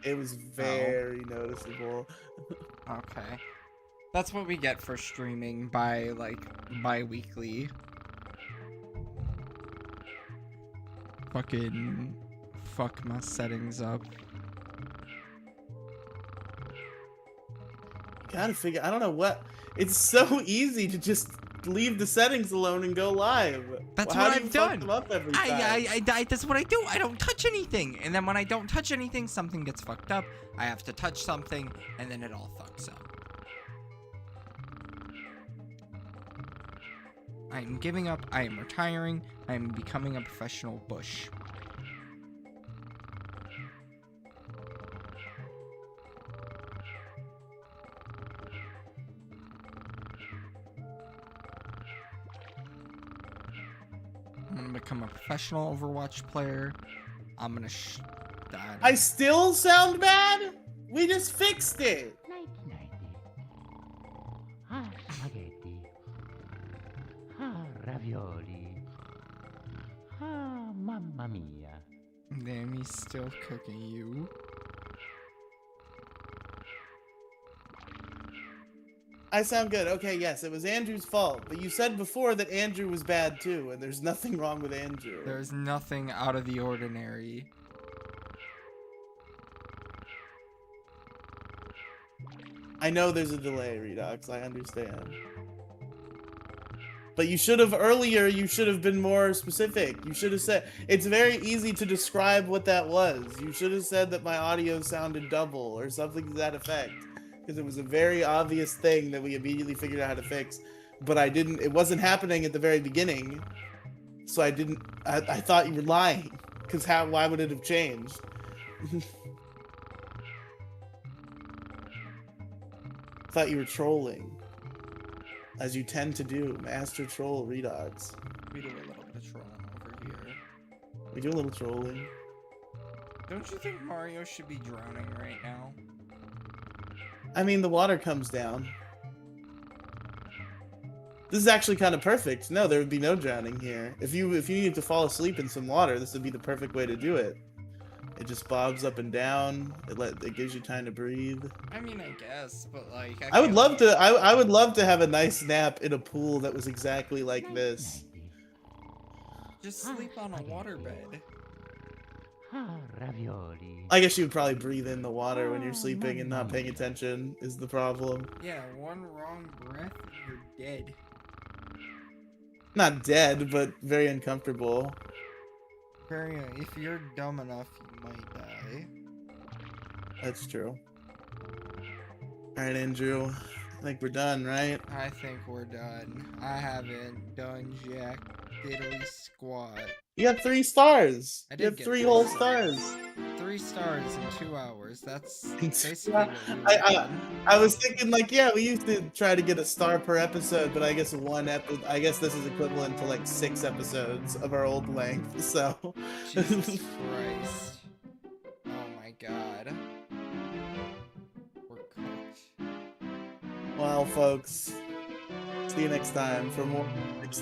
It was very noticeable. Okay. That's what we get for streaming by, like, bi-weekly. Fucking fuck my settings up. Gotta figure, I don't know what, it's so easy to just leave the settings alone and go live. That's How what do you I've fuck done. them up every time? That's what I do. I don't touch anything. And then when I don't touch anything, something gets fucked up. I have to touch something, and then it all fucks up. I am giving up. I am retiring. I am becoming a professional bush. I'm gonna become a professional Overwatch player. I'm gonna I still sound bad? We just fixed it. Spaghetti. Ravioli. Mamma mia. Damn, he's still cooking you. I sound good. Okay, yes, it was Andrew's fault. But you said before that Andrew was bad too, and there's nothing wrong with Andrew. There's nothing out of the ordinary. I know there's a delay, Redox. I understand. But you should have earlier, you should have been more specific. You should have said, it's very easy to describe what that was. You should have said that my audio sounded double or something to that effect. Because it was a very obvious thing that we immediately figured out how to fix. But it wasn't happening at the very beginning. So I thought you were lying. Because why would it have changed? Thought you were trolling. As you tend to do, Master Troll Redox. We do a little bit of trolling over here. We do a little trolling. Don't you think Mario should be drowning right now? I mean, the water comes down. This is actually kind of perfect. No, there would be no drowning here. If you needed to fall asleep in some water, this would be the perfect way to do it. It just bobs up and down. It gives you time to breathe. I mean, I guess, but like I would love to. I would love to have a nice nap in a pool that was exactly like this. just sleep on a waterbed. Ravioli. I guess you would probably breathe in the water when you're sleeping and not paying attention is the problem. Yeah, one wrong breath and you're dead. Not dead, but very uncomfortable. If you're dumb enough, you might die. That's true. Alright, Andrew. I think we're done, right? I think we're done. I haven't done jack diddly squat. You got 3 stars. I You did have get 3 3 whole stars. stars. 3 stars in 2 hours. That's basically Yeah, what we were doing. I was thinking like, yeah, we used to try to get a star per episode, but I guess I guess this is equivalent to like 6 episodes of our old length. So Jesus Christ. Oh my god. We're cooked. well, folks, see you next time for more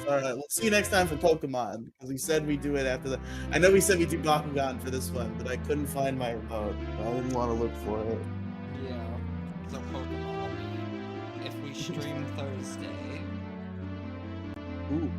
we'll see you next time for Pokemon, because we said we do it after the. I know we said we do Bakugan for this one, but I couldn't find my remote. I didn't want to look for it. Yeah. So Pokemon will be if we stream Thursday. Ooh.